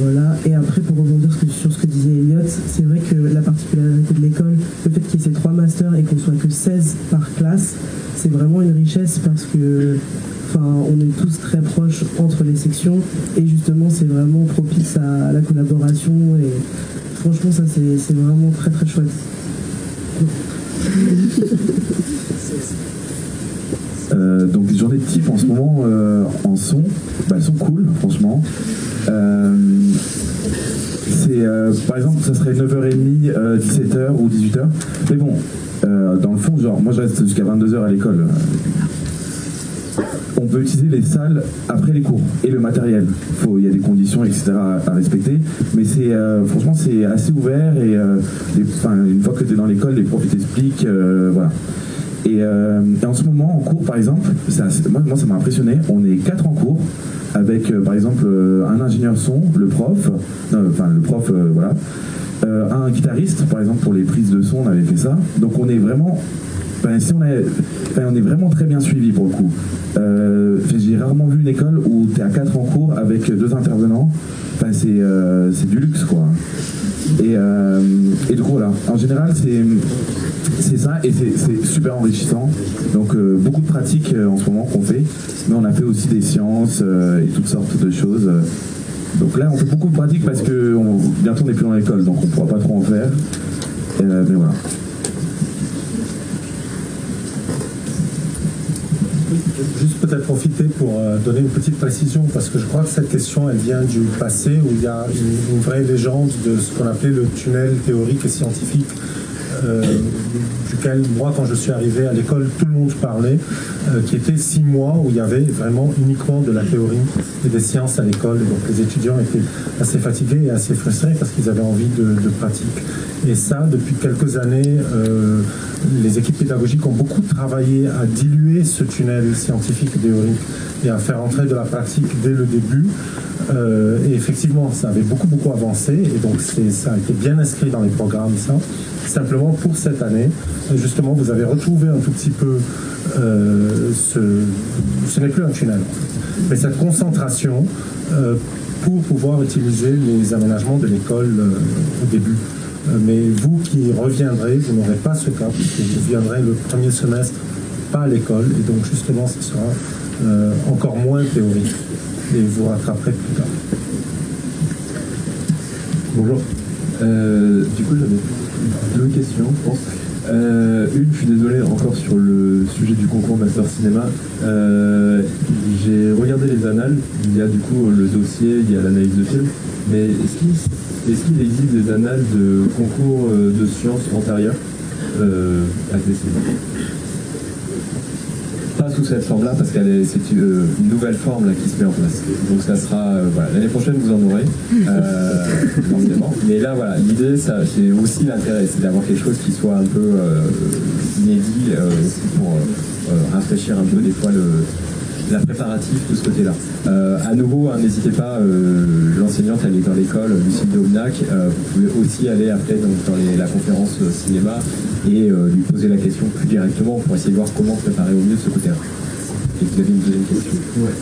Voilà. Et après, pour rebondir sur ce que disait Elliot, c'est vrai que la particularité de l'école, le fait qu'il y ait ces 3 masters et qu'on soit que 16 par classe, c'est vraiment une richesse parce que on est tous très proches entre les sections et justement c'est vraiment propice à la collaboration et franchement ça c'est vraiment très très chouette. Donc les journées de type en ce moment en son, elles sont cool franchement. Par exemple ça serait 9h30, 17h ou 18h. Mais bon, dans le fond, genre moi je reste jusqu'à 22h à l'école. On peut utiliser les salles après les cours et le matériel. Il y a des conditions, etc. à respecter. Mais franchement, c'est assez ouvert et une fois que tu es dans l'école, les profs t'expliquent. Voilà. Et en ce moment, en cours, par exemple, moi ça m'a impressionné. On est 4 en cours avec, par exemple, un ingénieur son, le prof, voilà. Un guitariste, par exemple, pour les prises de son, on avait fait ça. Donc on est vraiment... on est vraiment très bien suivi pour le coup. J'ai rarement vu une école où tu es à 4 en cours avec 2 intervenants. C'est du luxe quoi. Et du coup voilà, en général c'est ça et c'est super enrichissant. Donc beaucoup de pratiques en ce moment qu'on fait, mais on a fait aussi des sciences et toutes sortes de choses. Donc là on fait beaucoup de pratiques parce que bientôt on n'est plus dans l'école, donc on ne pourra pas trop en faire. Mais voilà. Juste peut-être profiter pour donner une petite précision, parce que je crois que cette question, elle vient du passé, où il y a une vraie légende de ce qu'on appelait le tunnel théorique et scientifique, duquel, moi, quand je suis arrivé à l'école, tout le monde parlait, qui était 6 mois où il y avait vraiment uniquement de la théorie et des sciences à l'école. Donc les étudiants étaient assez fatigués et assez frustrés parce qu'ils avaient envie de pratique. Et ça, depuis quelques années, les équipes pédagogiques ont beaucoup travaillé à diluer ce tunnel scientifique et théorique et à faire entrer de la pratique dès le début. Et effectivement, ça avait beaucoup avancé et donc ça a été bien inscrit dans les programmes, ça. Simplement, pour cette année, justement, vous avez retrouvé un tout petit peu ce n'est plus un tunnel, en fait, mais cette concentration pour pouvoir utiliser les aménagements de l'école au début. Mais vous qui reviendrez, vous n'aurez pas ce cas, puisque vous viendrez le premier semestre pas à l'école, et donc justement ce sera encore moins théorique, et vous rattraperez plus tard. Bonjour. Du coup j'avais 2 questions, je pense. Je suis désolé encore sur le sujet du concours Master Cinéma. J'ai regardé les annales, il y a du coup le dossier, il y a l'analyse de film, mais est-ce qu'il existe des annales de concours de sciences antérieurs à TC? Pas sous cette forme-là, parce que c'est une nouvelle forme là, qui se met en place. Donc ça sera... voilà, l'année prochaine, vous en aurez, forcément. Mais là, voilà, l'idée, c'est aussi l'intérêt, c'est d'avoir quelque chose qui soit un peu inédit, aussi pour rafraîchir un peu des fois la préparatif de ce côté-là. À nouveau, n'hésitez pas, l'enseignante elle est dans l'école, Lucille Domnac, vous pouvez aussi aller après dans la conférence cinéma et lui poser la question plus directement pour essayer de voir comment préparer au mieux de ce côté-là. Et vous avez une deuxième question. Ouais.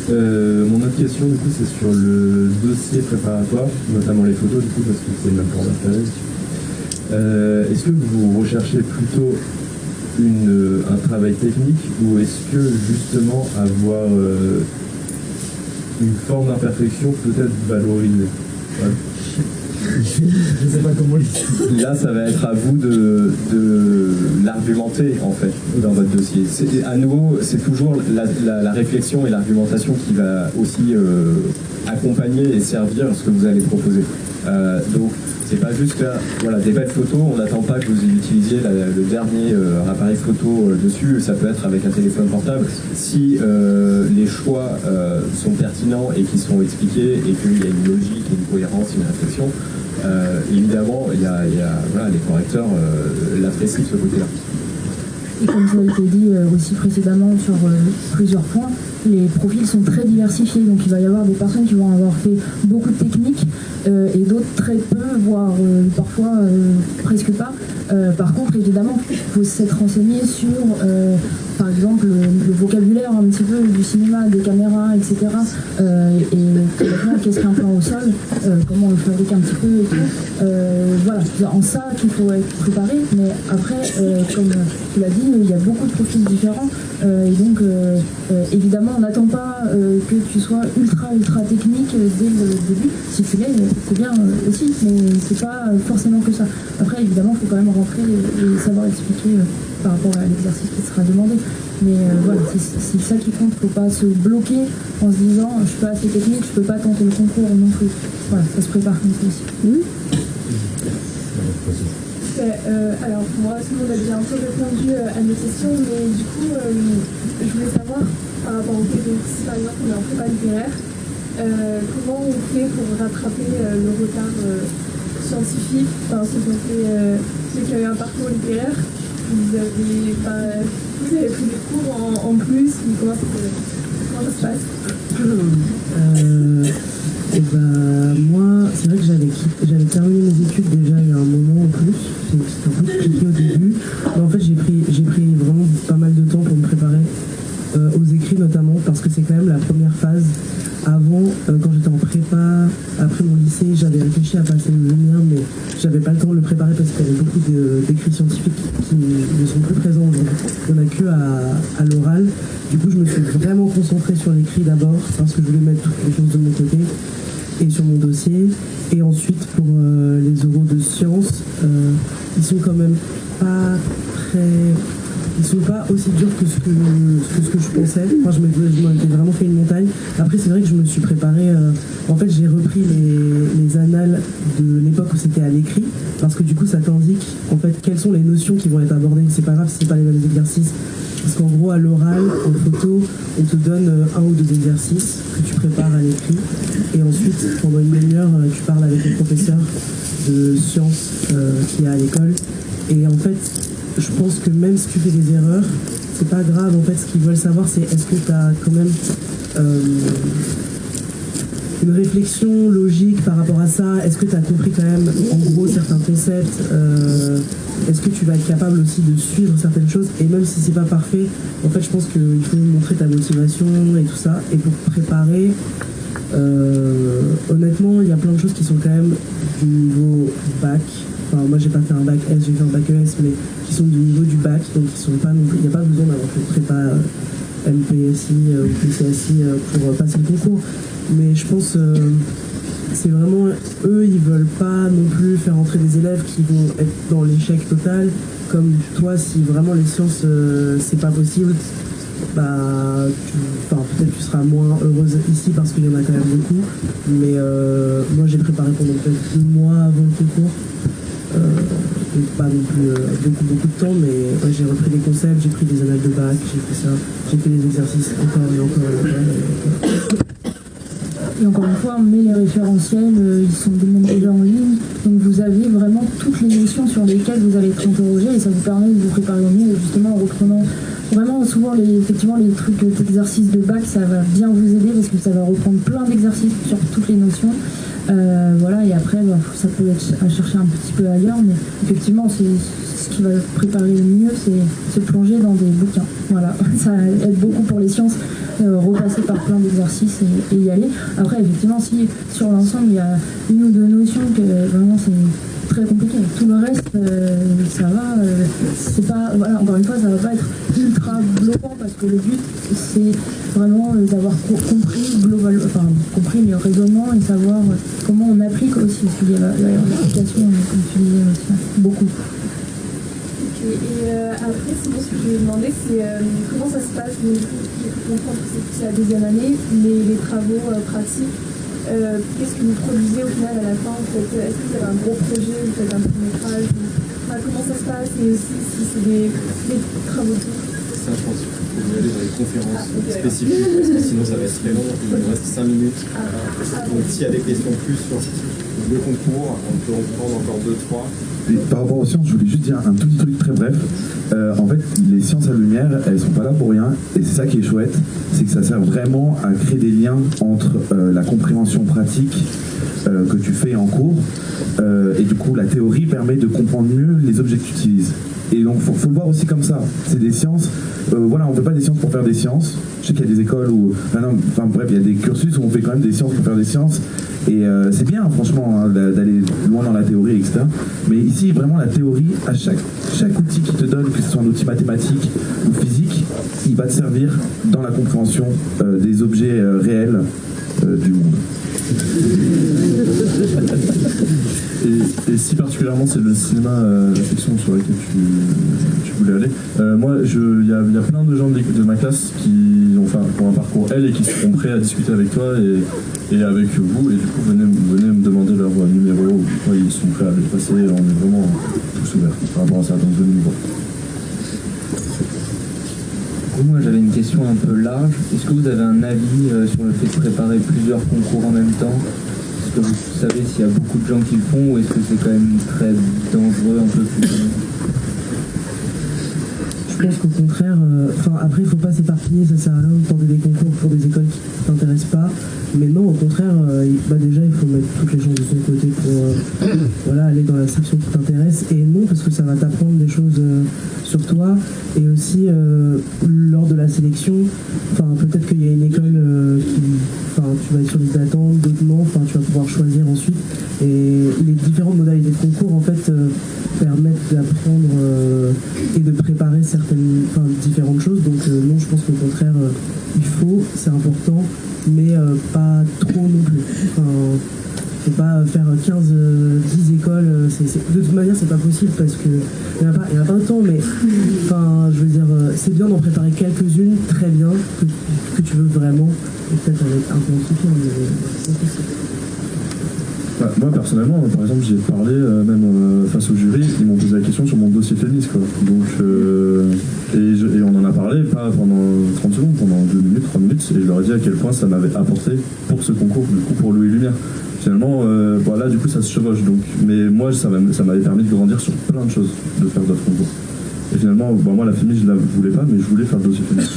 Mon autre question, du coup, c'est sur le dossier préparatoire, notamment les photos, du coup, parce que c'est une forme d'intérêt. Est-ce que vous recherchez plutôt un travail technique ou est-ce que justement avoir une forme d'imperfection peut-être valorisée? Ouais. Je ne sais pas comment le dire. Là, ça va être à vous de l'argumenter, en fait, dans votre dossier. À nouveau, c'est toujours la réflexion et l'argumentation qui va aussi accompagner et servir ce que vous allez proposer. Donc, c'est pas juste voilà, des belles photos, on n'attend pas que vous utilisiez le dernier appareil photo dessus, ça peut être avec un téléphone portable. Si les choix sont pertinents et qui sont expliqués et qu'il y a une logique, une cohérence, une réflexion, évidemment, voilà, les correcteurs l'apprécient de ce côté-là. Et comme ça a été dit aussi précédemment sur plusieurs points, les profils sont très diversifiés, donc il va y avoir des personnes qui vont avoir fait beaucoup de techniques et d'autres très peu, voire parfois presque pas. Par contre, évidemment, il faut s'être renseigné sur, par exemple, le vocabulaire un petit peu du cinéma, des caméras, etc. Et qu'est-ce qu'un plan au sol, comment on le fabrique un petit peu et tout. Voilà, c'est en ça qu'il faut être préparé, mais après, comme tu l'as dit, il y a beaucoup de profils différents, et donc évidemment, on n'attend pas que tu sois ultra technique dès le début. Si tu l'es, c'est bien aussi, mais c'est pas forcément que ça. Après, évidemment, il faut quand même rentrer et savoir expliquer par rapport à l'exercice qui sera demandé. Mais voilà, c'est ça qui compte. Il ne faut pas se bloquer en se disant je suis pas assez technique, je peux pas tenter le concours non plus. Voilà, ça se prépare comme ça aussi. Oui. Alors moi, tout le monde a déjà un peu répondu à mes questions, mais du coup, je voulais savoir par rapport au fait que si par exemple on est en prépa littéraire, comment on fait pour rattraper le retard scientifique, enfin ceux qui ont eu un parcours littéraire, vous avez pris des cours en plus, comment ça se passe? Moi, c'est vrai que j'avais terminé mes études déjà il y a un moment en plus. C'était un peu compliqué au début. Mais en fait, j'ai pris vraiment pas mal de temps pour me préparer aux écrits notamment, parce que c'est quand même la première phase. Avant, quand j'étais en prépa, après mon lycée, j'avais réfléchi à passer le lumière, mais j'avais pas le temps de le préparer parce qu'il y avait beaucoup d'écrits scientifiques qui ne sont plus présents aujourd'hui. Il n'y en a que à l'oral. Du coup, je me suis vraiment concentrée sur l'écrit d'abord, parce que je voulais mettre toutes les choses de mon côté et sur mon dossier. Et ensuite, pour les oraux de sciences, ils sont quand même pas très... Ils sont pas aussi durs que ce que je pensais. Moi, je m'en étais vraiment fait une montagne. Après, c'est vrai que je me suis préparé. En fait, j'ai repris les annales de l'époque où c'était à l'écrit, parce que du coup, ça t'indique en fait quelles sont les notions qui vont être abordées. C'est pas grave si c'est pas les mêmes exercices, parce qu'en gros, à l'oral, en photo, on te donne un ou deux exercices que tu prépares à l'écrit, et ensuite, pendant une demi-heure, tu parles avec le professeur de sciences qui est à l'école, et en fait. Je pense que même si tu fais des erreurs, c'est pas grave. En fait, ce qu'ils veulent savoir, c'est est-ce que tu as quand même une réflexion logique par rapport à ça. Est-ce que tu as compris quand même, en gros, certains concepts. Est-ce que tu vas être capable aussi de suivre certaines choses. Et même si c'est pas parfait, en fait, je pense qu'il faut montrer ta motivation et tout ça. Et pour préparer, honnêtement, il y a plein de choses qui sont quand même du niveau bac. Enfin, moi, j'ai pas fait un bac S, j'ai fait un bac ES, mais qui sont du niveau du bac, donc ils sont pas non plus. Il n'y a pas besoin d'avoir fait prépa MPSI ou PCSI pour passer le concours. Mais je pense c'est vraiment eux, ils veulent pas non plus faire entrer des élèves qui vont être dans l'échec total. Comme toi, si vraiment les sciences c'est pas possible, peut-être tu seras moins heureuse ici parce qu'il y en a quand même beaucoup. Mais moi, j'ai préparé pendant peut-être 2 mois avant le concours. Donc pas non plus beaucoup de temps, mais ouais, j'ai repris des concepts, j'ai pris des annales de bac, j'ai fait ça, j'ai fait des exercices encore et encore. Et encore une fois, on met les référentiels, ils sont déjà en ligne, donc vous avez vraiment toutes les notions sur lesquelles vous allez être interrogé et ça vous permet de vous préparer au mieux, justement en reprenant vraiment souvent effectivement les trucs d'exercices de bac, ça va bien vous aider parce que ça va reprendre plein d'exercices sur toutes les notions. Voilà, et après ça peut être à chercher un petit peu ailleurs, mais effectivement c'est ce qui va préparer le mieux, c'est se plonger dans des bouquins. Voilà, ça aide beaucoup pour les sciences, repasser par plein d'exercices et y aller. Après effectivement si sur l'ensemble il y a une ou deux notions que vraiment c'est très compliqué. Tout le reste, ça va. C'est pas, voilà, encore une fois, ça va pas être ultra bloquant parce que le but, c'est vraiment d'avoir compris compris le raisonnement et savoir comment on applique aussi. Parce qu'il y a l'application, comme tu disais aussi, beaucoup. Okay. Et après, sinon, ce que je me demandais, c'est comment ça se passe. J'ai pu comprendre que c'est la deuxième année, les travaux pratiques. Qu'est-ce que vous produisez au final à la fin? Est-ce que vous avez un gros projet, vous faites un petit métrage, comment ça se passe, et aussi si c'est des travaux de ça, je pense qu'il faut y aller dans les conférences spécifiques parce que sinon ça va être très long, il nous reste 5 minutes. Donc s'il y a des questions plus sur le concours, on peut en prendre encore 2-3. Et par rapport aux sciences, je voulais juste dire un tout petit truc très bref. En fait, les sciences à lumière, elles sont pas là pour rien. Et c'est ça qui est chouette, c'est que ça sert vraiment à créer des liens entre la compréhension pratique que tu fais en cours Et du coup, la théorie permet de comprendre mieux les objets que tu utilises. Et donc, faut le voir aussi comme ça. C'est des sciences. Voilà, on ne fait pas des sciences pour faire des sciences. Je sais qu'il y a des écoles où, bref, il y a des cursus où on fait quand même des sciences pour faire des sciences. Et c'est bien, franchement, hein, d'aller loin dans la théorie, etc. Mais ici, vraiment, la théorie, à chaque outil qui te donne, que ce soit un outil mathématique ou physique, il va te servir dans la compréhension des objets réels du monde. Et si particulièrement c'est le cinéma, la section sur laquelle tu voulais aller, moi il y a plein de gens de ma classe qui ont un parcours L et qui seront prêts à discuter avec toi et avec vous, et du coup venez me demander leur numéro, ou quoi, ils sont prêts à les passer, on est vraiment tous ouverts par rapport à ça, donc venez nous voir. Moi j'avais une question un peu large. Est-ce que vous avez un avis sur le fait de préparer plusieurs concours en même temps? Est-ce que vous savez s'il y a beaucoup de gens qui le font, ou est-ce que c'est quand même très dangereux, un peu plus? Je pense qu'au contraire, après il ne faut pas s'éparpiller, ça sert à rien de tenter des concours pour des écoles qui ne t'intéressent pas. Mais non, au contraire, déjà il faut mettre toutes les chances de son côté pour aller dans la section qui t'intéresse. Et non, parce que ça va t'apprendre des choses sur toi. Et aussi, lors de la sélection, peut-être qu'il y a une école tu vas être sur liste d'attente, d'autres non, tu vas pouvoir choisir ensuite. Et les différentes modalités de concours, en fait, permettent d'apprendre et de préparer différentes choses. Donc non, je pense qu'au contraire, il faut, c'est important, mais pas trop non plus. Faut pas faire 10 écoles, de toute manière c'est pas possible parce que il n'y a pas autant, mais je veux dire, c'est bien d'en préparer quelques-unes, très bien, que tu veux vraiment, et peut-être avec un peu amplifié, mais c'est possible. Moi personnellement, par exemple, j'y ai parlé même face au jury, ils m'ont posé la question sur mon dossier féministe, quoi. Donc, et on en a parlé, pas pendant 30 secondes, pendant 2 minutes, 3 minutes, et je leur ai dit à quel point ça m'avait apporté pour ce concours, du coup pour Louis Lumière. Finalement, voilà, du coup ça se chevauche, donc. Mais moi, ça m'avait permis de grandir sur plein de choses, de faire d'autres concours. Et finalement, moi la féministe, je la voulais pas, mais je voulais faire le dossier féministe.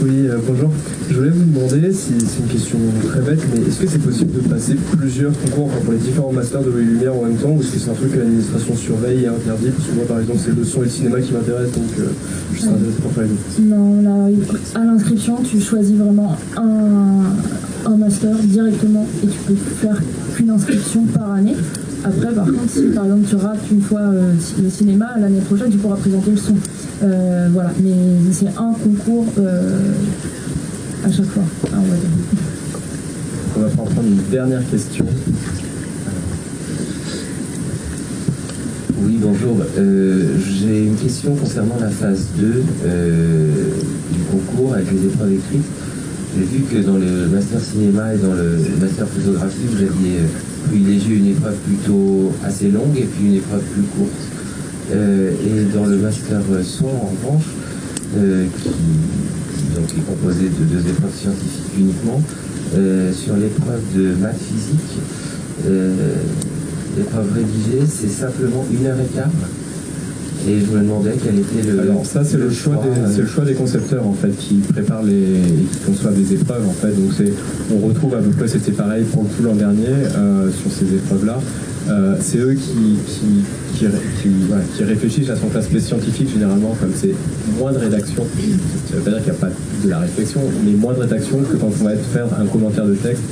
Oui, bonjour. Je voulais vous demander, c'est une question très bête, mais est-ce que c'est possible de passer plusieurs concours pour les différents masters de Louis Lumière en même temps, ou est-ce que c'est un truc que l'administration surveille et interdit? Parce que moi, par exemple, c'est le son et le cinéma qui m'intéressent, donc je serais intéressé pour faire les deux. Non, là, à l'inscription, tu choisis vraiment un master directement et tu peux faire qu'une inscription par année. Après, par contre, si par exemple tu rates une fois le cinéma, l'année prochaine tu pourras présenter le son. Voilà, mais c'est un concours à chaque fois, on va dire. On va prendre une dernière question. Oui, bonjour. J'ai une question concernant la phase 2 du concours avec les épreuves écrites. J'ai vu que dans le master cinéma et dans le master photographie, vous aviez privilégié une épreuve plutôt assez longue et puis une épreuve plus courte. Et dans le master son, en revanche, qui est composé de 2 épreuves scientifiques uniquement, sur l'épreuve de maths physique, l'épreuve rédigée, c'est simplement 1h15. Et je me demandais quel était le... Alors ça, c'est le choix des concepteurs, en fait, qui préparent et qui conçoivent des épreuves, en fait. Donc on retrouve à peu près, c'était pareil pour tout l'an dernier, sur ces épreuves-là. C'est eux qui réfléchissent à son aspect scientifique, généralement, comme c'est moins de rédaction. Ça ne veut pas dire qu'il n'y a pas de la réflexion, mais moins de rédaction que quand on va faire un commentaire de texte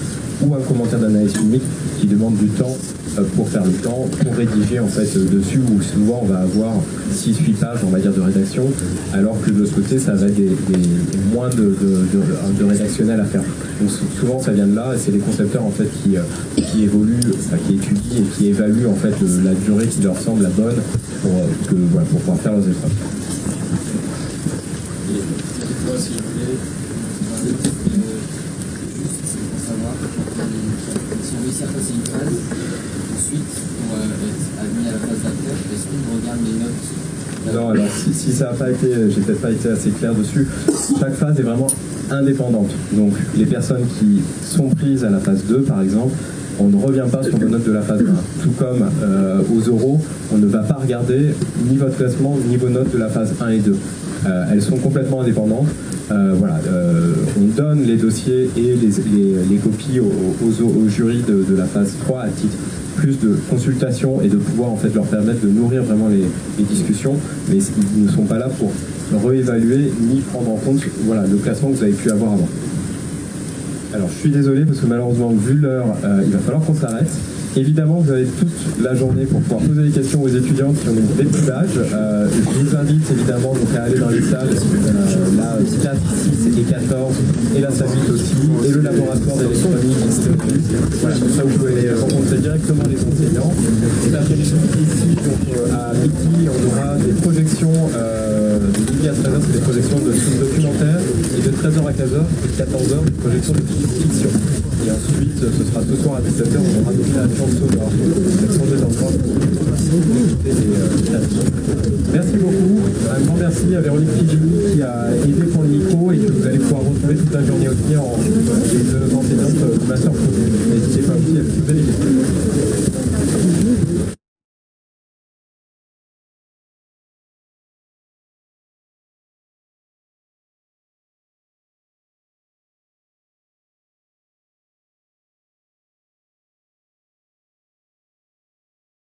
ou un commentaire d'analyse filmique qui demande du temps pour faire le temps, pour rédiger en fait dessus, où souvent on va avoir 6-8 pages, on va dire, de rédaction, alors que de l'autre côté ça va être moins de rédactionnel à faire. Donc souvent ça vient de là, et c'est les concepteurs en fait qui évoluent, qui étudient et qui évaluent en fait la durée qui leur semble la bonne pour pouvoir faire leurs épreuves. Si on réussit à passer une phase, ensuite, pour être admis à la phase d'acteur, est-ce qu'on regarde les notes? Non, alors si ça n'a pas été, j'ai peut-être pas été assez clair dessus, chaque phase est vraiment indépendante. Donc les personnes qui sont prises à la phase 2, par exemple, on ne revient pas sur vos notes de la phase 1. Tout comme aux oraux, on ne va pas regarder ni votre classement, ni vos notes de la phase 1 et 2. Elles sont complètement indépendantes. On donne les dossiers et les copies au jury de la phase 3 à titre plus de consultation et de pouvoir en fait leur permettre de nourrir vraiment les discussions, mais ils ne sont pas là pour réévaluer ni prendre en compte le classement que vous avez pu avoir avant. Alors je suis désolé parce que malheureusement vu l'heure, il va falloir qu'on s'arrête. Évidemment, vous avez toute la journée pour pouvoir poser des questions aux étudiants qui ont des petits badges. Je vous invite évidemment donc, à aller dans les salles, la 4, 6 et 14, et la salle 8 aussi, et le laboratoire d'électronique. Voilà, comme ça vous pouvez aller rencontrer directement les enseignants. Cet après-midi, ici, donc, à midi, on aura des projections, de midi à 13h, c'est des projections de films documentaires, et de 13h à 15h, et de 14h, des projections de fiction. Et ensuite, ce sera ce soir à 17h, on aura nos créations sonores, l'action des enfants pour écouter les créations. Merci beaucoup. Un grand merci à Véronique Figini qui a aidé pour le micro et que vous allez pouvoir retrouver toute la journée aussi de nos enseignantes du Master Photo. N'hésitez pas aussi à poser des questions.